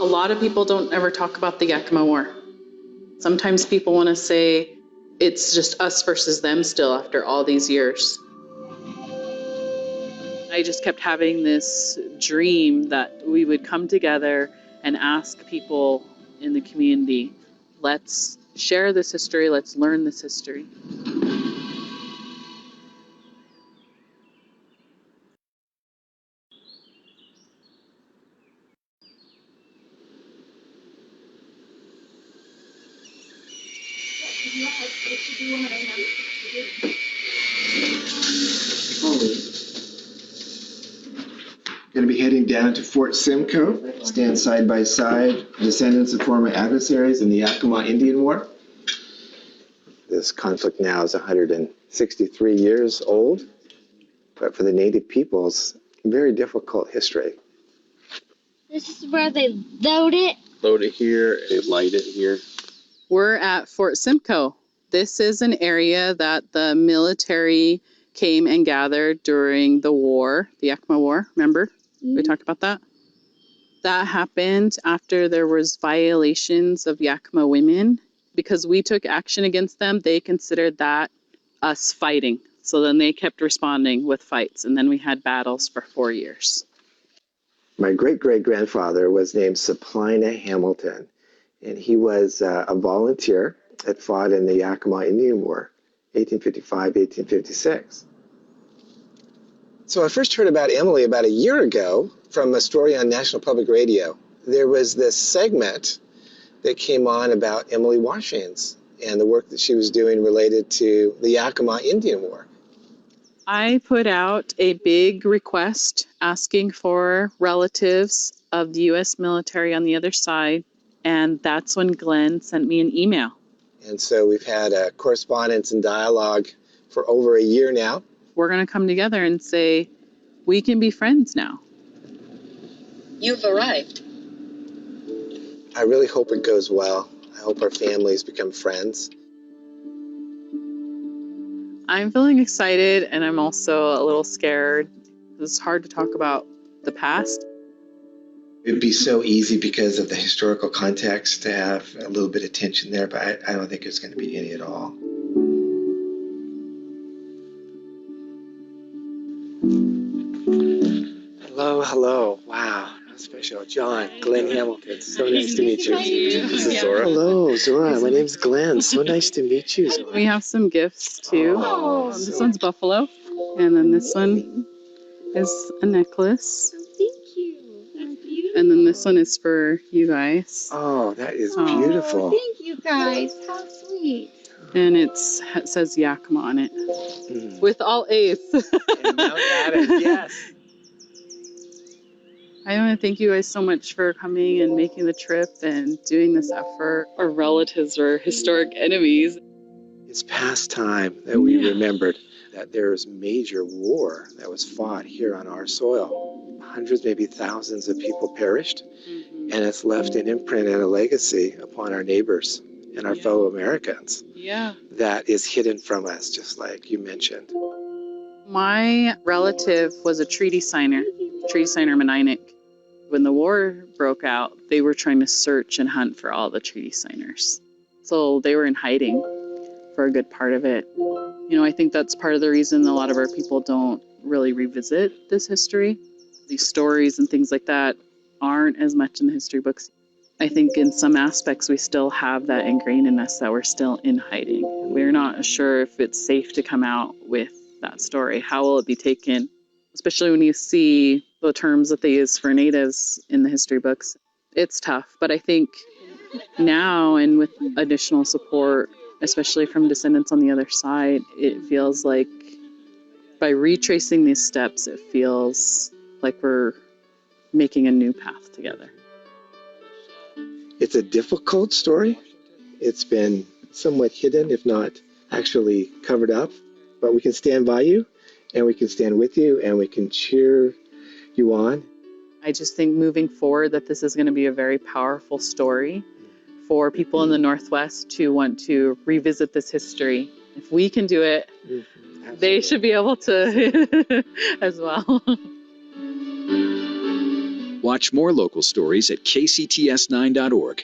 A lot of people don't ever talk about the Yakama War. Sometimes people want to say it's just us versus them still after all these years. I just kept having this dream that we would come together and ask people in the community, let's share this history, let's learn this history. Going to be heading down to Fort Simcoe, stand side by side, descendants of former adversaries in the Yakama Indian War. This conflict now is 163 years old, but for the native peoples, very difficult history. This is where they load it. Load it here, they light it here. We're at Fort Simcoe. This is an area that the military came and gathered during the war, the Yakama War, remember? We talked about that. That happened after there was violations of Yakama women. Because we took action against them, they considered that us fighting. So then they kept responding with fights, and then we had battles for 4 years. My great-great-grandfather was named Supplina Hamilton, and he was a volunteer that fought in the Yakama Indian War, 1855, 1856. So I first heard about Emily about a year ago from a story on National Public Radio. There was this segment that came on about Emily Washines and the work that she was doing related to the Yakama Indian War. I put out a big request asking for relatives of the U.S. military on the other side, and that's when Glenn sent me an email. And so we've had a correspondence and dialogue for over a year now. We're going to come together and say, we can be friends now. You've arrived. I really hope it goes well. I hope our families become friends. I'm feeling excited, and I'm also a little scared. It's hard to talk about the past. It'd be so easy because of the historical context to have a little bit of tension there, but I don't think there's going to be any at all. Hello, hello. Wow, how special. John, Glenn Hamilton. So nice to meet you. This is Zora. Hello, Zora. My name's Glenn. So nice to meet you, Zora. We have some gifts too. This one's buffalo, and then this one is a necklace. Thank you. That's beautiful. And then this one is for you guys. Oh, that is Oh. beautiful. Thank you guys. How sweet. And it says Yakima on it. With all A's. And Mount Adams, yes. I want to thank you guys so much for coming and making the trip and doing this effort. Our relatives are historic enemies. It's past time that we remembered that there's major war that was fought here on our soil. Hundreds, maybe thousands of people perished, and it's left an imprint and a legacy upon our neighbors and our fellow Americans that is hidden from us, just like you mentioned. My relative was a treaty signer Mennonic. When the war broke out, they were trying to search and hunt for all the treaty signers. So they were in hiding for a good part of it. You know, I think that's part of the reason a lot of our people don't really revisit this history. These stories and things like that aren't as much in the history books. I think in some aspects we still have that ingrained in us that we're still in hiding. We're not sure if it's safe to come out with that story. How will it be taken? Especially when you see the terms that they use for natives in the history books. It's tough, but I think now and with additional support, especially from descendants on the other side, it feels like by retracing these steps, it feels like we're making a new path together. It's a difficult story. It's been somewhat hidden, if not actually covered up, but we can stand by you and we can stand with you and we can cheer you on. I just think moving forward that this is going to be a very powerful story for people in the Northwest to want to revisit this history. If we can do it, they should be able to as well. Watch more local stories at kcts9.org.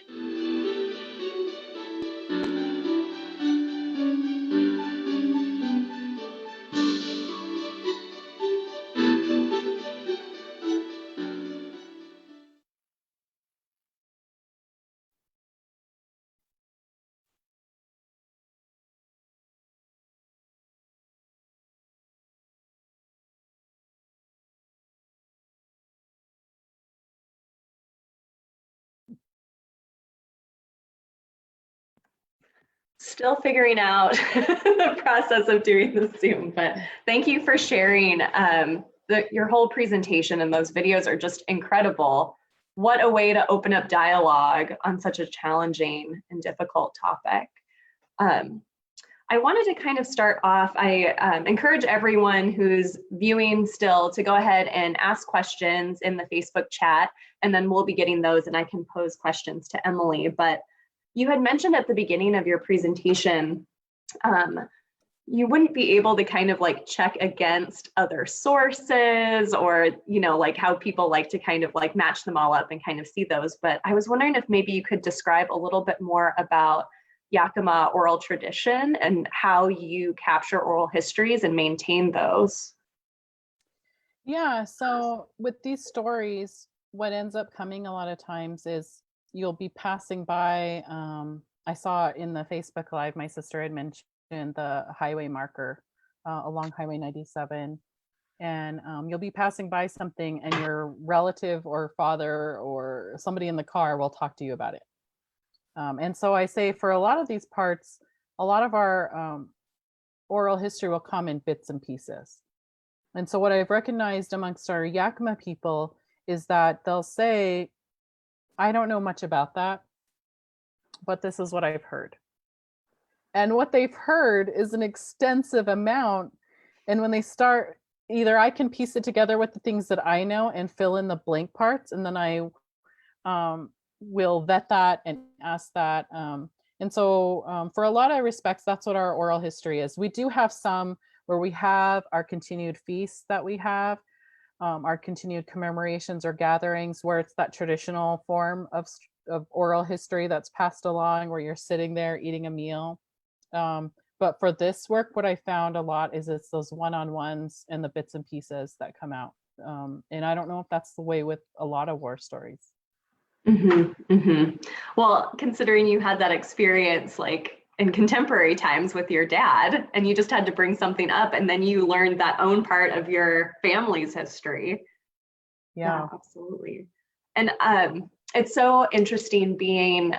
Still figuring out the process of doing the Zoom, but thank you for sharing. Your whole presentation and those videos are just incredible. What a way to open up dialogue on such a challenging and difficult topic. I wanted to kind of start off, I encourage everyone who's viewing still to go ahead and ask questions in the Facebook chat, and then we'll be getting those and I can pose questions to Emily. But you had mentioned at the beginning of your presentation, you wouldn't be able to kind of like check against other sources or, you know, like how people like to kind of like match them all up and kind of see those. But I was wondering if maybe you could describe a little bit more about Yakama oral tradition and how you capture oral histories and maintain those. Yeah, so with these stories, what ends up coming a lot of times is you'll be passing by, I saw in the Facebook Live, my sister had mentioned the highway marker along Highway 97. And you'll be passing by something and your relative or father or somebody in the car will talk to you about it. And so I say for a lot of these parts, a lot of our oral history will come in bits and pieces. And so what I've recognized amongst our Yakima people is that they'll say, I don't know much about that, but this is what I've heard. And what they've heard is an extensive amount. And when they start, either I can piece it together with the things that I know and fill in the blank parts, and then I will vet that and ask that. And so for a lot of respects, that's what our oral history is. We do have some where we have our continued feasts that we have, our continued commemorations or gatherings where it's that traditional form of oral history that's passed along, where you're sitting there eating a meal. But for this work, what I found a lot is it's those one-on-ones and the bits and pieces that come out. And I don't know if that's the way with a lot of war stories. Well, considering you had that experience like in contemporary times with your dad, and you just had to bring something up, and then you learned that own part of your family's history. Yeah, absolutely. And it's so interesting being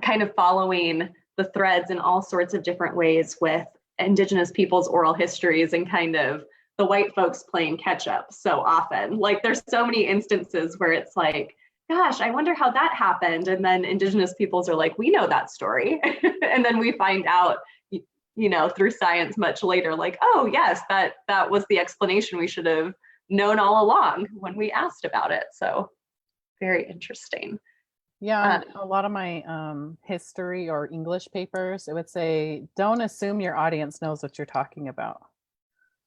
kind of following the threads in all sorts of different ways with Indigenous people's oral histories and kind of the white folks playing catch up so often. Like there's so many instances where it's like, gosh, I wonder how that happened. And then Indigenous peoples are like, we know that story. And then we find out, you know, through science much later, like, oh yes, that was the explanation we should have known all along when we asked about it. So very interesting. Yeah, a lot of my history or English papers, it would say, don't assume your audience knows what you're talking about.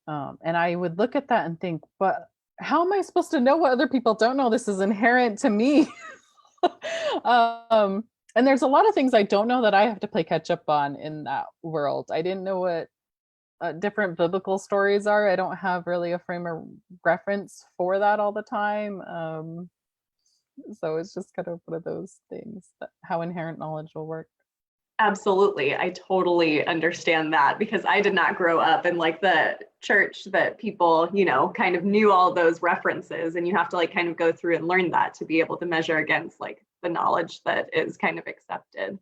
And I would look at that and think, but how am I supposed to know what other people don't know? This is inherent to me. And there's a lot of things I don't know that I have to play catch up on in that world. I didn't know what different biblical stories are. I don't have really a frame of reference for that all the time. So it's just kind of one of those things, that how inherent knowledge will work. Absolutely. I totally understand that, because I did not grow up in like the church that people, you know, kind of knew all those references, and you have to like kind of go through and learn that to be able to measure against like the knowledge that is kind of accepted.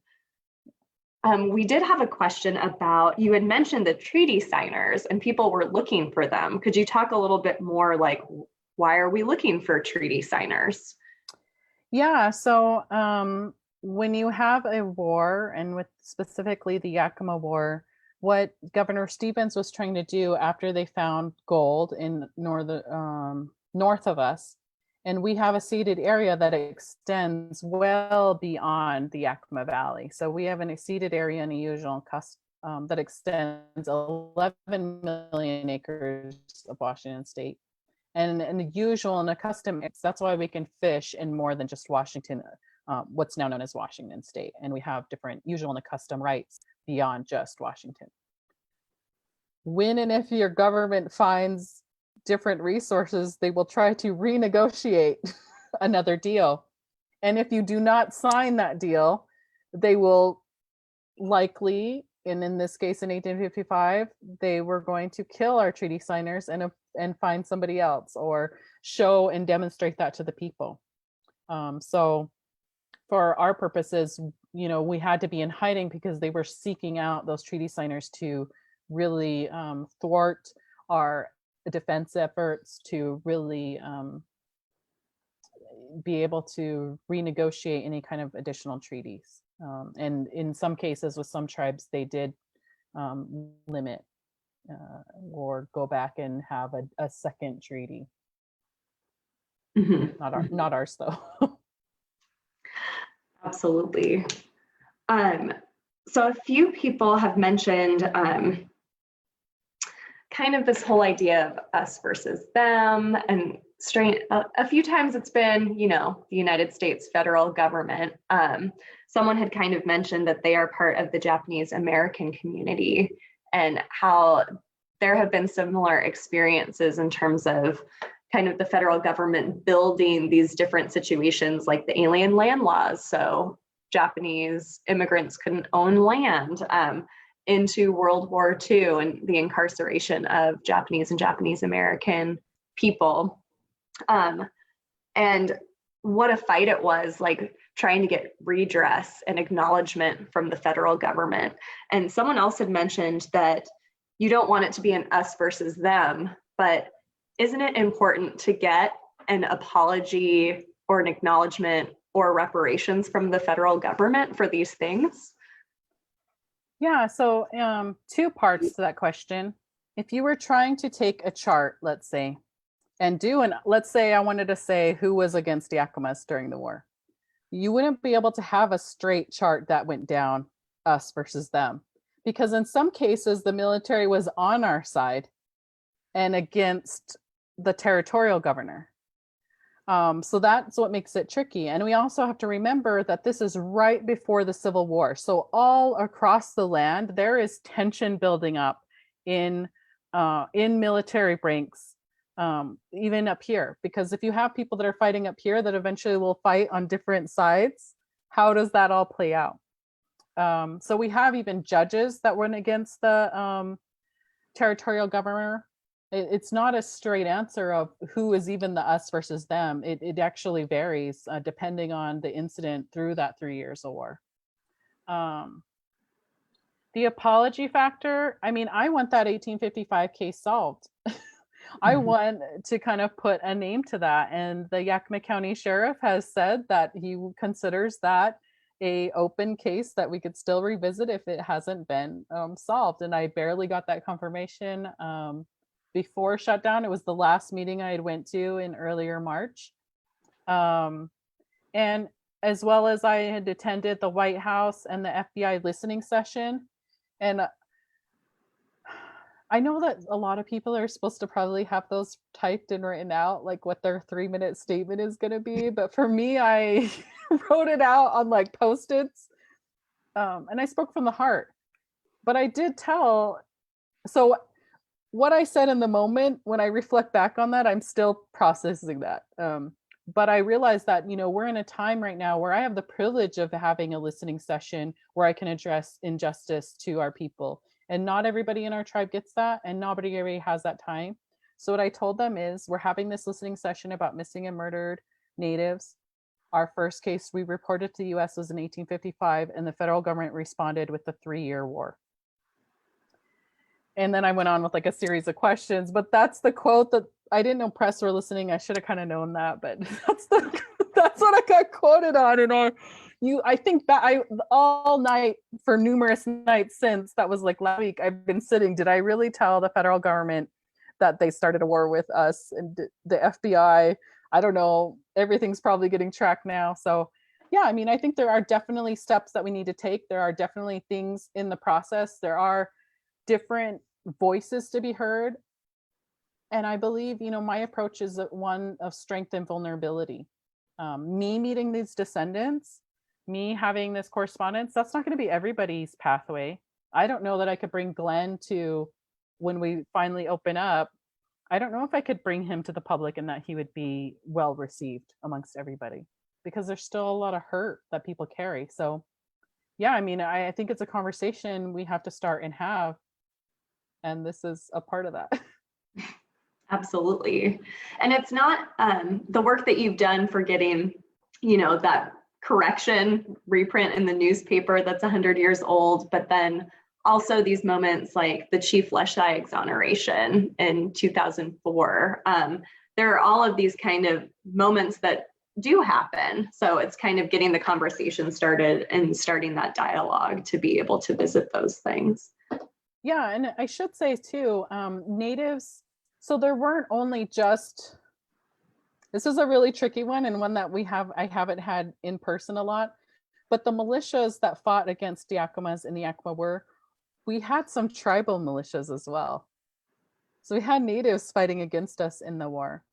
We did have a question about, you had mentioned the treaty signers and people were looking for them. Could you talk a little bit more, like, why are we looking for treaty signers? Yeah, so when you have a war, and with specifically the Yakama War, what Governor Stevens was trying to do after they found gold in north of us, and we have a ceded area that extends well beyond the Yakima Valley. So we have an ceded area in a usual that extends 11 million acres of Washington state. And the usual and a custom, that's why we can fish in more than just Washington, what's now known as Washington state. And we have different usual and custom rights beyond just Washington. When and if your government finds different resources, they will try to renegotiate another deal. And if you do not sign that deal, they will likely, and in this case in 1855, they were going to kill our treaty signers and find somebody else, or show and demonstrate that to the people. So for our purposes, you know, we had to be in hiding because they were seeking out those treaty signers to really thwart our defense efforts, to really be able to renegotiate any kind of additional treaties. And in some cases with some tribes, they did limit or go back and have a second treaty. Not ours though. Absolutely. So a few people have mentioned kind of this whole idea of us versus them, and a few times it's been, you know, the United States federal government. Someone had kind of mentioned that they are part of the Japanese American community, and how there have been similar experiences in terms of kind of the federal government building these different situations, like the alien land laws. So Japanese immigrants couldn't own land, into World War II and the incarceration of Japanese and Japanese American people. And what a fight it was, like trying to get redress and acknowledgement from the federal government. And someone else had mentioned that you don't want it to be an us versus them, but isn't it important to get an apology or an acknowledgement or reparations from the federal government for these things? Yeah, so two parts to that question. If you were trying to take a chart, let's say, and let's say I wanted to say who was against Yakimas during the war, you wouldn't be able to have a straight chart that went down us versus them, because in some cases the military was on our side and against the territorial governor. So that's what makes it tricky. And we also have to remember that this is right before the Civil War. So all across the land, there is tension building up in military ranks, even up here. Because if you have people that are fighting up here that eventually will fight on different sides, how does that all play out? So we have even judges that went against the territorial governor. It's not a straight answer of who is even the us versus them. It actually varies depending on the incident through that 3 years of war. The apology factor, I mean, I want that 1855 case solved. I want to kind of put a name to that. And the Yakima County Sheriff has said that he considers that a open case that we could still revisit if it hasn't been solved. And I barely got that confirmation before shutdown. It was the last meeting I had went to in earlier March. And as well as I had attended the White House and the FBI listening session. And I know that a lot of people are supposed to probably have those typed and written out, like what their 3-minute statement is going to be. But for me, I wrote it out on like Post-its, and I spoke from the heart. But I did so what I said in the moment, when I reflect back on that, I'm still processing that. But I realized that, we're in a time right now where I have the privilege of having a listening session where I can address injustice to our people. And not everybody in our tribe gets that, and nobody really has that time. So what I told them is, we're having this listening session about missing and murdered natives. Our first case we reported to the US was in 1855, and the federal government responded with the 3-year war. And then I went on with like a series of questions, but that's the quote that I didn't know press were listening. I should have kind of known that, but that's what I got quoted on. And I think that all night for numerous nights since, that was like last week, I've been sitting, did I really tell the federal government that they started a war with us and the FBI? I don't know. Everything's probably getting tracked now. So yeah, I mean, I think there are definitely steps that we need to take. There are definitely things in the process. There are different voices to be heard. And I believe, my approach is one of strength and vulnerability. Me meeting these descendants, me having this correspondence, that's not going to be everybody's pathway. I don't know that I could bring Glenn to, when we finally open up, I don't know if I could bring him to the public and that he would be well received amongst everybody, because there's still a lot of hurt that people carry. So yeah, I mean, I think it's a conversation we have to start and have. And this is a part of that. Absolutely. And it's not the work that you've done for getting, that correction reprint in the newspaper that's 100 years old, but then also these moments like the Chief Leshai exoneration in 2004. There are all of these kind of moments that do happen. So it's kind of getting the conversation started and starting that dialogue to be able to visit those things. Yeah, and I should say too, natives, so there weren't only just, this is a really tricky one, and one that I haven't had in person a lot, but the militias that fought against Yakimas in the Yakama War, we had some tribal militias as well. So we had natives fighting against us in the war.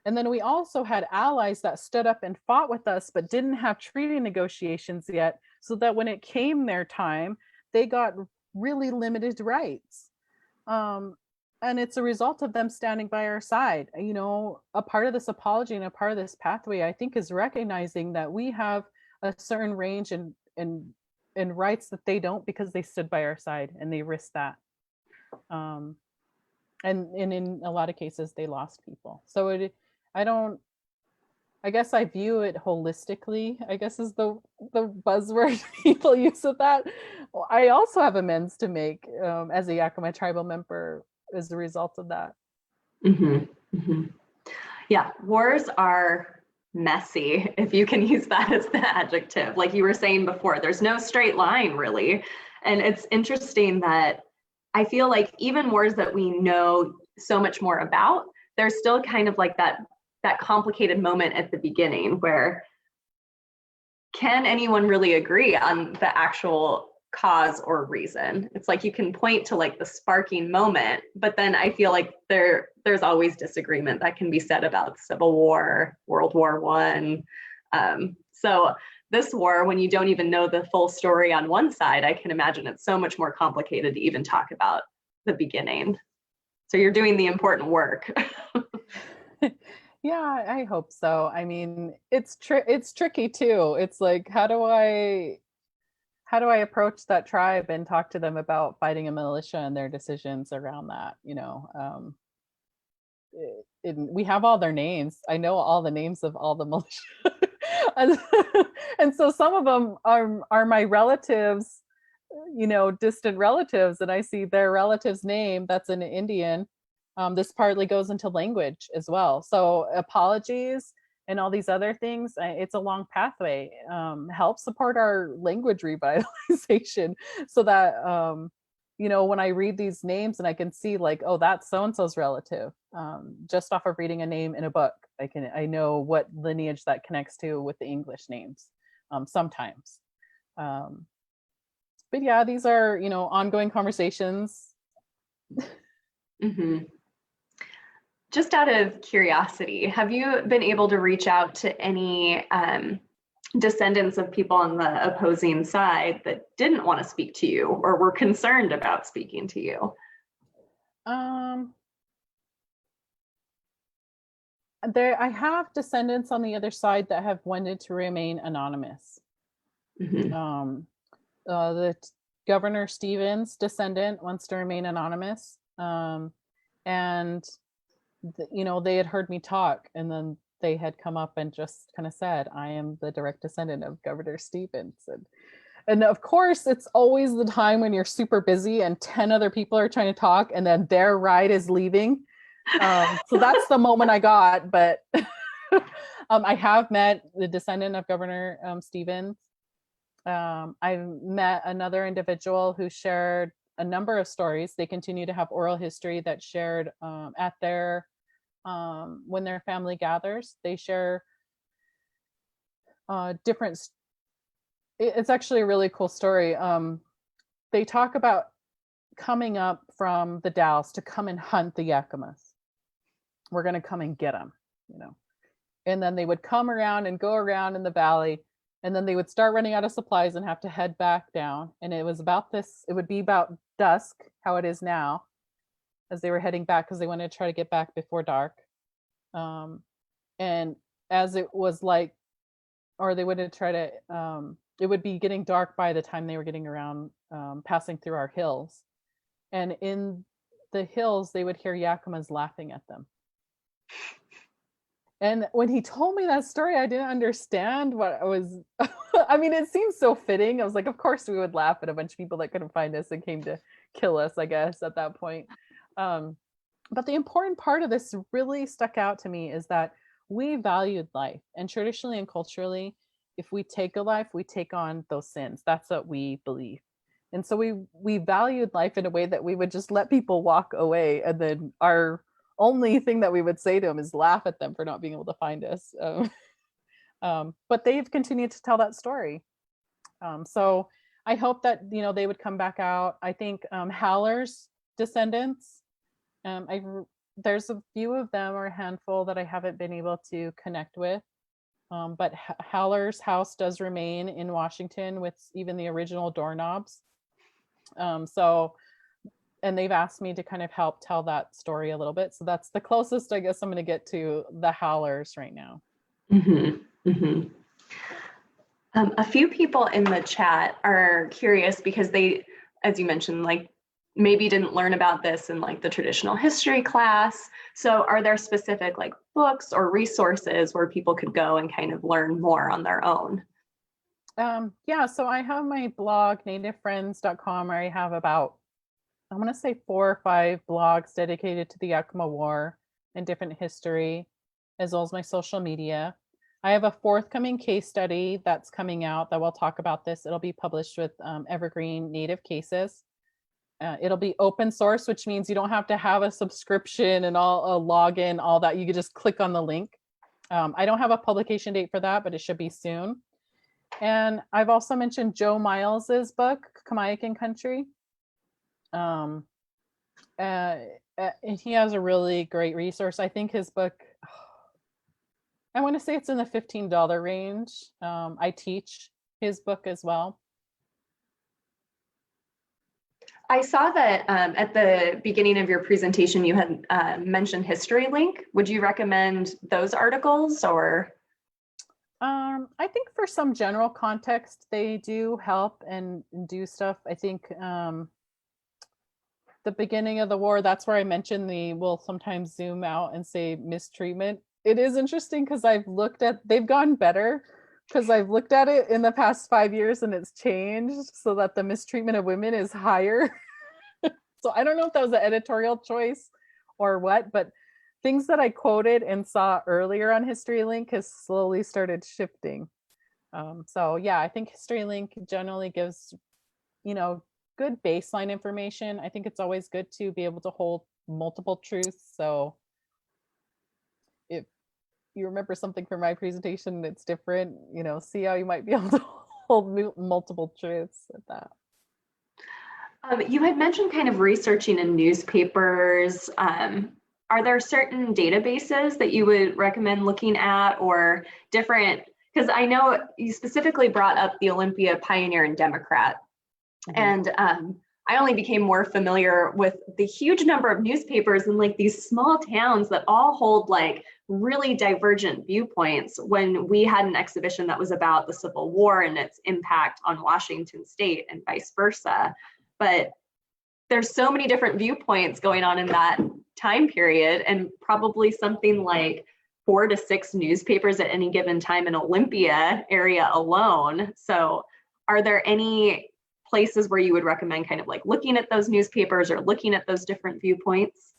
And then we also had allies that stood up and fought with us, but didn't have treaty negotiations yet, so that when it came their time, they got really limited rights. And it's a result of them standing by our side. A part of this apology and a part of this pathway, I think, is recognizing that we have a certain range and rights that they don't, because they stood by our side and they risked that. And in a lot of cases, they lost people. So I guess I view it holistically, I guess is the buzzword people use with that. I also have amends to make as a Yakima tribal member as a result of that. Mm-hmm. Mhm. Yeah, wars are messy, if you can use that as the adjective. Like you were saying before, there's no straight line really. And it's interesting that I feel like even wars that we know so much more about, there's still kind of like that complicated moment at the beginning where can anyone really agree on the actual cause or reason? It's like you can point to like the sparking moment, but then I feel like there's always disagreement that can be said about Civil War, World War I. So this war, when you don't even know the full story on one side, I can imagine it's so much more complicated to even talk about the beginning. So you're doing the important work. Yeah, I hope so. I mean, it's tricky too. It's like, how do I approach that tribe and talk to them about fighting a militia and their decisions around that? We have all their names. I know all the names of all the militia, and, and so some of them are my relatives, distant relatives, and I see their relative's name that's an Indian. This partly goes into language as well. So apologies and all these other things, it's a long pathway. Help support our language revitalization so that, when I read these names and I can see like, oh, that's so-and-so's relative, just off of reading a name in a book, I know what lineage that connects to with the English names sometimes. But yeah, these are, ongoing conversations. Mm-hmm. Just out of curiosity, have you been able to reach out to any descendants of people on the opposing side that didn't want to speak to you or were concerned about speaking to you? I have descendants on the other side that have wanted to remain anonymous. Mm-hmm. The Governor Stevens descendant wants to remain anonymous, and they had heard me talk, and then they had come up and just kind of said, I am the direct descendant of Governor Stevens. And of course, it's always the time when you're super busy and 10 other people are trying to talk and then their ride is leaving. So that's the moment I got. But I have met the descendant of Governor Stevens. I've met another individual who shared a number of stories. They continue to have oral history that shared at their when their family gathers. They share different. It's actually a really cool story. They talk about coming up from the Dalles to come and hunt the Yakimas. We're going to come and get them, And then they would come around and go around in the valley, and then they would start running out of supplies and have to head back down. And it was about this. It would be about dusk, how it is now, as they were heading back because they wanted to try to get back before dark. And as it was like, or they would try to, it would be getting dark by the time they were getting around, passing through our hills. And in the hills, they would hear Yakimas laughing at them. And when he told me that story, I didn't understand what I was, I mean, it seems so fitting. I was like, of course we would laugh at a bunch of people that couldn't find us and came to kill us, I guess, at that point. But the important part of this really stuck out to me is that we valued life. And traditionally and culturally, if we take a life, we take on those sins. That's what we believe. And so we valued life in a way that we would just let people walk away. And then our only thing that we would say to them is laugh at them for not being able to find us. But they've continued to tell that story. So I hope that, they would come back out. I think Howler's descendants, there's a few of them or a handful that I haven't been able to connect with. But Howler's house does remain in Washington with even the original doorknobs. And they've asked me to kind of help tell that story a little bit. So that's the closest, I guess, I'm going to get to the Howlers right now. Mm-hmm. Mm-hmm. A few people in the chat are curious because they, as you mentioned, like maybe didn't learn about this in like the traditional history class. So are there specific like books or resources where people could go and kind of learn more on their own? Yeah, so I have my blog, nativefriends.com, where I have about, I want to say 4 or 5 blogs dedicated to the Yakama War and different history, as well as my social media. I have a forthcoming case study that's coming out that will talk about this. It'll be published with Evergreen Native Cases. It'll be open source, which means you don't have to have a subscription and a login, all that. You can just click on the link. I don't have a publication date for that, but it should be soon. And I've also mentioned Joe Miles's book, Kamayakan Country. And he has a really great resource. I think his book, I want to say it's in the $15 range. I teach his book as well. I saw that at the beginning of your presentation, you had mentioned History Link. Would you recommend those articles or? I think for some general context, they do help and do stuff. I think the beginning of the war, that's where I mentioned we'll sometimes zoom out and say mistreatment. It is interesting because they've gotten better because I've looked at it in the past 5 years and it's changed so that the mistreatment of women is higher. So I don't know if that was an editorial choice or what, but things that I quoted and saw earlier on History Link has slowly started shifting. So yeah, I think History Link generally gives, good baseline information. I think it's always good to be able to hold multiple truths. So if you remember something from my presentation that's different, see how you might be able to hold multiple truths at that. You had mentioned kind of researching in newspapers. Are there certain databases that you would recommend looking at or different? Because I know you specifically brought up the Olympia Pioneer and Democrat. Mm-hmm. And I only became more familiar with the huge number of newspapers in like these small towns that all hold like really divergent viewpoints when we had an exhibition that was about the Civil War and its impact on Washington State and vice versa. But there's so many different viewpoints going on in that time period, and probably something like 4 to 6 newspapers at any given time in Olympia area alone. So are there any places where you would recommend kind of like looking at those newspapers or looking at those different viewpoints?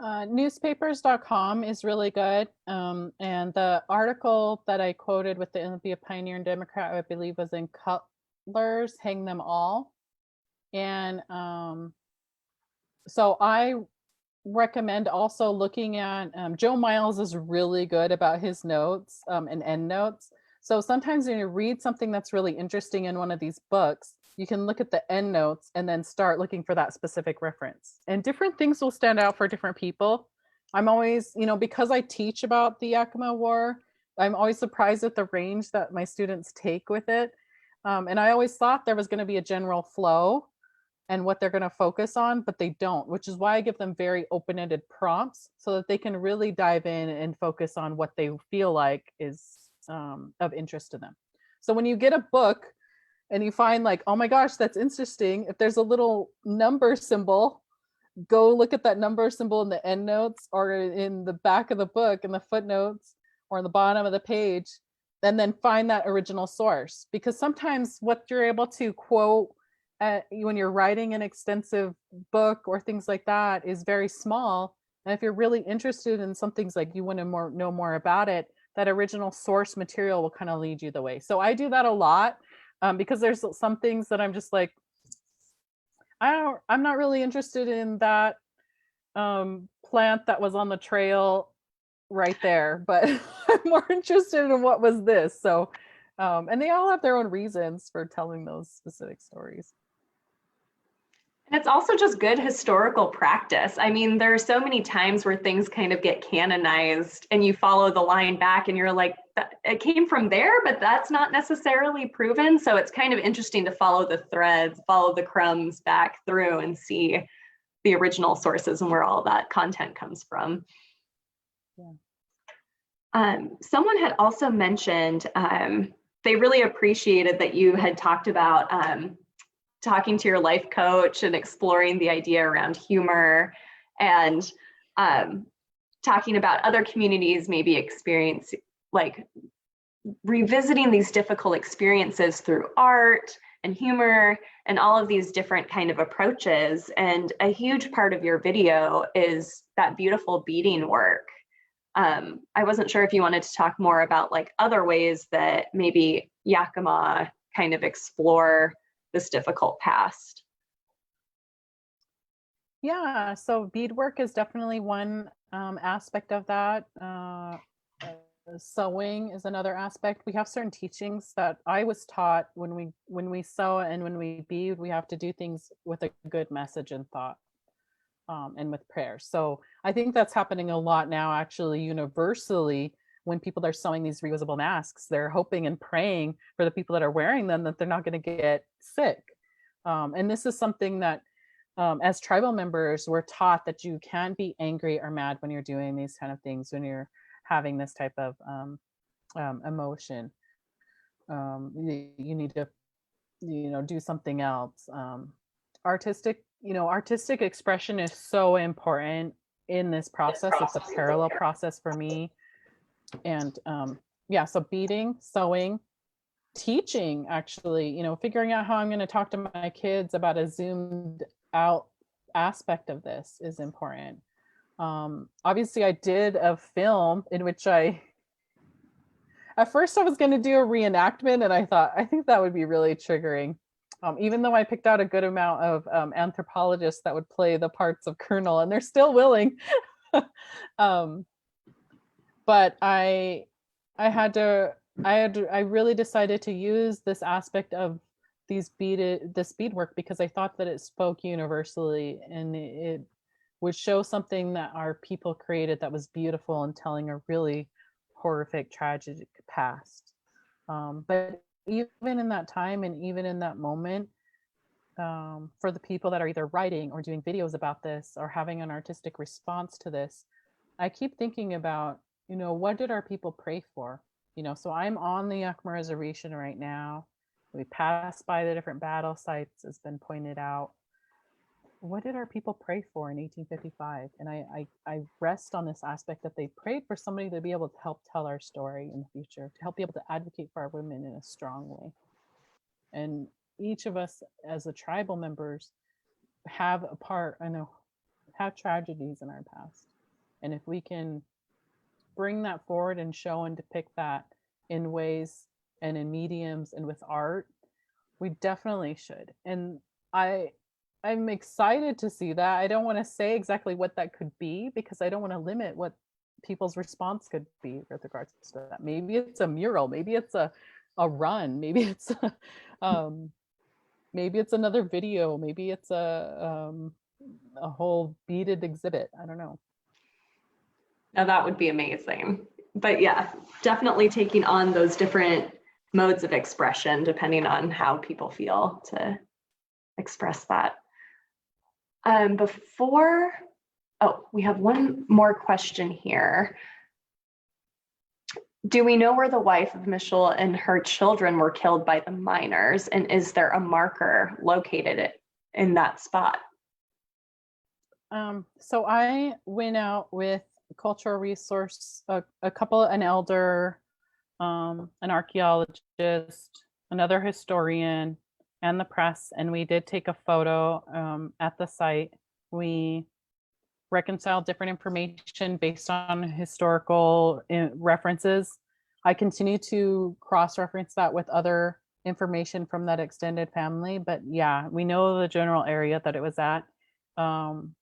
Newspapers.com is really good. And the article that I quoted with the Olympia Pioneer and Democrat, I believe, was in Cutler's Hang Them All. And so I recommend also looking at, Joe Miles is really good about his notes and end notes. So sometimes when you read something that's really interesting in one of these books, you can look at the end notes and then start looking for that specific reference. And different things will stand out for different people. I'm always, because I teach about the Yakama War, I'm always surprised at the range that my students take with it. And I always thought there was going to be a general flow and what they're going to focus on, but they don't, which is why I give them very open-ended prompts so that they can really dive in and focus on what they feel like is of interest to them. So when you get a book and you find like, oh my gosh, that's interesting, if there's a little number symbol, go look at that number symbol in the end notes or in the back of the book in the footnotes or in the bottom of the page, and then find that original source. Because sometimes what you're able to quote when you're writing an extensive book or things like that is very small. And if you're really interested in some things, like you want to know more about it, that original source material will kind of lead you the way. So I do that a lot because there's some things that I'm just like, I'm not really interested in that plant that was on the trail right there, but I'm more interested in what was this. So, and they all have their own reasons for telling those specific stories. And it's also just good historical practice. I mean, there are so many times where things kind of get canonized and you follow the line back and you're like, it came from there, but that's not necessarily proven. So it's kind of interesting to follow the threads, follow the crumbs back through and see the original sources and where all that content comes from. Yeah. Someone had also mentioned they really appreciated that you had talked about talking to your life coach and exploring the idea around humor and talking about other communities maybe experience, like revisiting these difficult experiences through art and humor and all of these different kind of approaches. And a huge part of your video is that beautiful beading work. I wasn't sure if you wanted to talk more about like other ways that maybe Yakama kind of explore this difficult past. Yeah, so beadwork is definitely one aspect of that. Sewing is another aspect. We have certain teachings that I was taught when we sew and when we bead, we have to do things with a good message and thought, and with prayer. So I think that's happening a lot now, actually, universally. When people are sewing these reusable masks, they're hoping and praying for the people that are wearing them that they're not going to get sick. And this is something that as tribal members, we're taught that you can't be angry or mad when you're doing these kind of things, when you're having this type of emotion. You need to, do something else. Artistic expression is so important in this process. It's a parallel process for me. And yeah, so beading, sewing, teaching, actually, figuring out how I'm going to talk to my kids about a zoomed out aspect of this is important. Obviously I did a film in which at first I was going to do a reenactment, and I think that would be really triggering. Even though I picked out a good amount of anthropologists that would play the parts of Colonel, and they're still willing. But I really decided to use this aspect of this beadwork because I thought that it spoke universally, and it would show something that our people created that was beautiful and telling a really horrific, tragic past. But even in that time and even in that moment, for the people that are either writing or doing videos about this or having an artistic response to this, I keep thinking about, what did our people pray for? So I'm on the Yakama Reservation right now. We passed by the different battle sites, as been pointed out. What did our people pray for in 1855? And I rest on this aspect that they prayed for somebody to be able to help tell our story in the future, to help be able to advocate for our women in a strong way. And each of us as the tribal members have a part, have tragedies in our past. And if we can bring that forward and show and depict that in ways and in mediums and with art, we definitely should. And I'm excited to see that. I don't want to say exactly what that could be because I don't want to limit what people's response could be with regards to that. Maybe it's a mural, maybe it's a run, maybe it's maybe it's another video, maybe it's a whole beaded exhibit. I don't know. Now that would be amazing. But yeah, definitely taking on those different modes of expression depending on how people feel to express that. We have one more question here. Do we know where the wife of Mitchell and her children were killed by the miners? And is there a marker located in that spot? So I went out with cultural resource, an elder, an archaeologist, another historian, and the press, and we did take a photo at the site. We reconciled different information based on historical references. I continue to cross-reference that with other information from that extended family, but yeah, we know the general area that it was at, and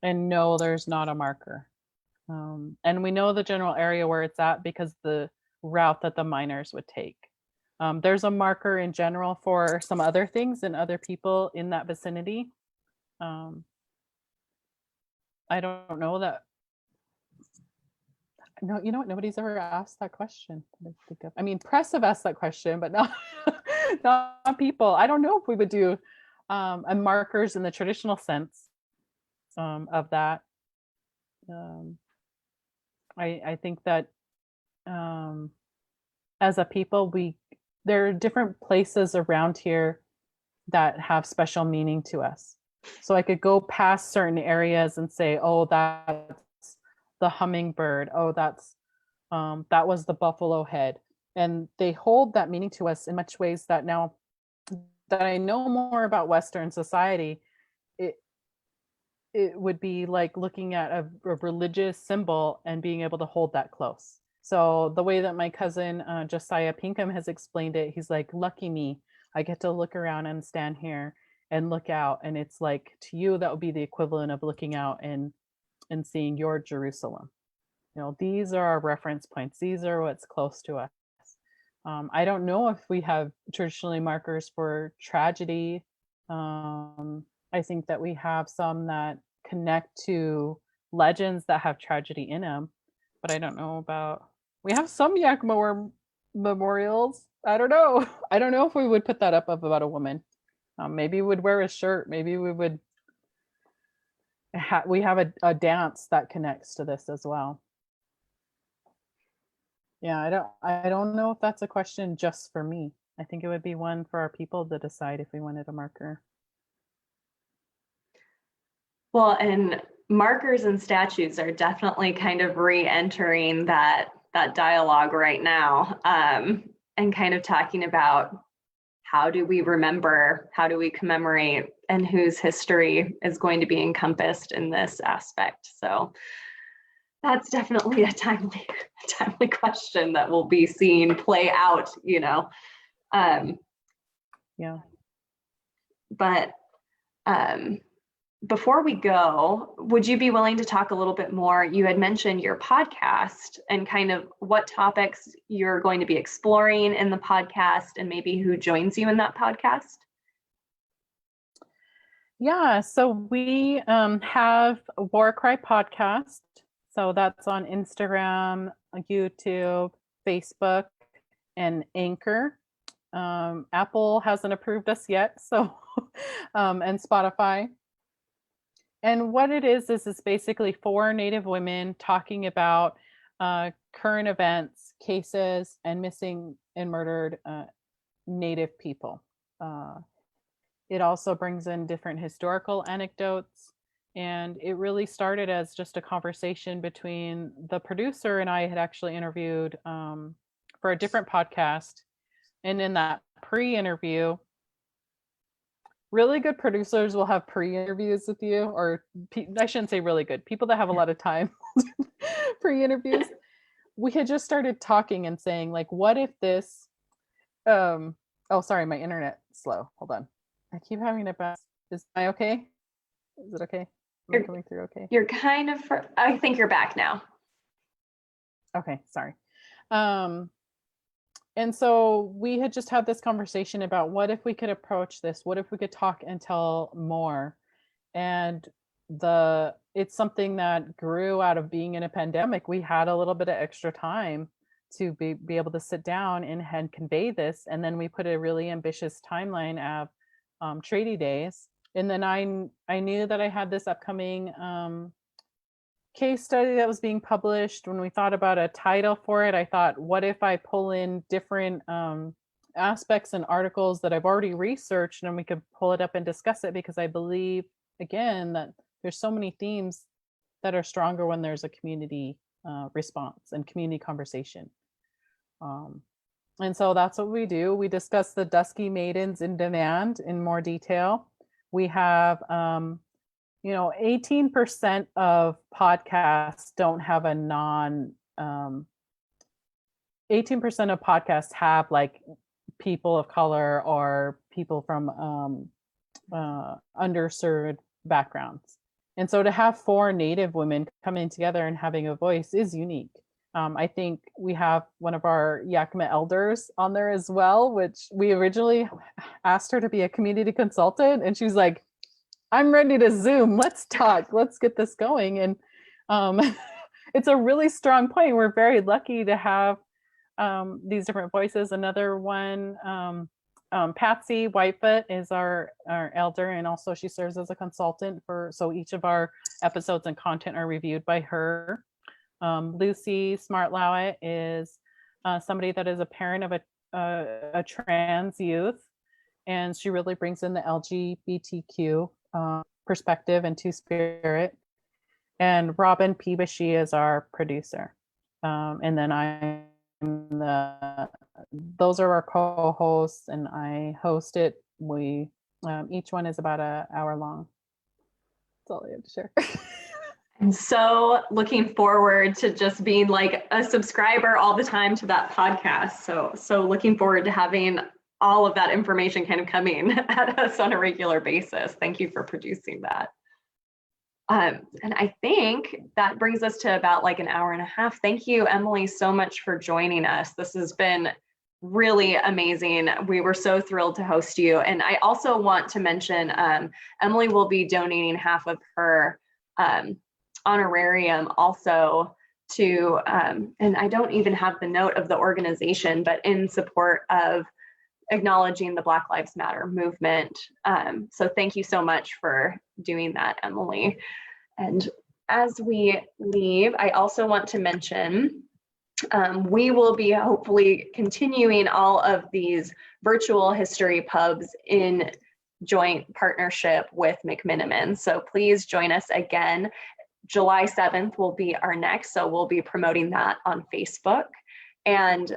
no, there's not a marker. And we know the general area where it's at because the route that the miners would take. There's a marker in general for some other things and other people in that vicinity. I don't know that. No, you know what? Nobody's ever asked that question. I mean, press have asked that question, but not, not people. I don't know if we would do a markers in the traditional sense of that. I think that as a people, there are different places around here that have special meaning to us. So I could go past certain areas and say, oh, that's the hummingbird. Oh, that was the buffalo head. And they hold that meaning to us in much ways that now that I know more about Western society, it it would be like looking at a religious symbol and being able to hold that close. So the way that my cousin Josiah Pinkham has explained it, he's like, lucky me, I get to look around and stand here and look out, and it's like, to you that would be the equivalent of looking out and seeing your Jerusalem. You know, these are our reference points. These are what's close to us. I don't know if we have traditionally markers for tragedy. I think that we have some that connect to legends that have tragedy in them, but I don't know about. We have some Yakama War memorials. I don't know. I don't know if we would put that up of about a woman. Maybe we would wear a shirt. Maybe we would. We have a dance that connects to this as well. Yeah, I don't know if that's a question just for me. I think it would be one for our people to decide if we wanted a marker. Well, and markers and statues are definitely kind of re-entering that dialogue right now, and kind of talking about how do we remember, how do we commemorate, and whose history is going to be encompassed in this aspect. So that's definitely a timely question that will be seen play out, you know. Yeah. But before we go, would you be willing to talk a little bit more? You had mentioned your podcast and kind of what topics you're going to be exploring in the podcast, and maybe who joins you in that podcast. Yeah, so we have a War Cry podcast. So that's on Instagram, YouTube, Facebook, and Anchor. Apple hasn't approved us yet, so and Spotify. And what it is it's basically 4 Native women talking about current events, cases, and missing and murdered Native people. It also brings in different historical anecdotes. And it really started as just a conversation between the producer and I had actually interviewed for a different podcast. And in that pre-interview, really good producers will have pre-interviews with you, or I shouldn't say really good, people that have a lot of time pre-interviews. We had just started talking and saying, like, what if this, oh, sorry, my internet's slow. Hold on. I keep having it back. Is I okay? Is it okay? Am I coming through okay? You're kind of, I think you're back now. Okay, sorry. And so we had just had this conversation about what if we could approach this? What if we could talk and tell more? And it's something that grew out of being in a pandemic. We had a little bit of extra time to be able to sit down and convey this. And then we put a really ambitious timeline of treaty days. And then I knew that I had this upcoming case study that was being published. When we thought about a title for it, I thought, what if I pull in different aspects and articles that I've already researched, and we could pull it up and discuss it, because I believe, again, that there's so many themes that are stronger when there's a community response and community conversation. And so that's what we do. We discuss the Dusky Maidens in Demand in more detail. We have 18% of podcasts don't have a 18% of podcasts have like people of color or people from underserved backgrounds. And so to have 4 Native women coming together and having a voice is unique. I think we have one of our Yakima elders on there as well, which we originally asked her to be a community consultant, and she's like, I'm ready to Zoom. Let's talk. Let's get this going. And it's a really strong point. We're very lucky to have these different voices. Another one, Patsy Whitefoot is our elder, and also she serves as a consultant so each of our episodes and content are reviewed by her. Lucy Smartlowit is somebody that is a parent of a trans youth, and she really brings in the LGBTQ perspective and two-spirit. And Robin Peebushy is our producer. And then those are our co-hosts, and I host it we each one is about an hour long. That's all I have to share. I'm so looking forward to just being like a subscriber all the time to that podcast. So looking forward to having all of that information kind of coming at us on a regular basis. Thank you for producing that. And I think that brings us to about like an hour and a half. Thank you, Emily, so much for joining us. This has been really amazing. We were so thrilled to host you. And I also want to mention, Emily will be donating half of her honorarium also to, and I don't even have the note of the organization, but in support of acknowledging the Black Lives Matter movement. So thank you so much for doing that, Emily. And as we leave, I also want to mention we will be hopefully continuing all of these virtual history pubs in joint partnership with McMiniman. So please join us again. July 7th will be our next, so we'll be promoting that on Facebook. And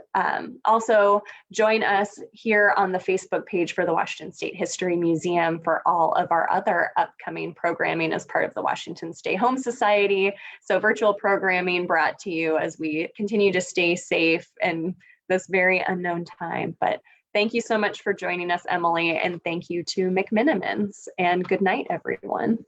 also join us here on the Facebook page for the Washington State History Museum for all of our other upcoming programming as part of the Washington Stay Home Society. So virtual programming brought to you as we continue to stay safe in this very unknown time. But thank you so much for joining us, Emily, and thank you to McMinimans, and good night, everyone.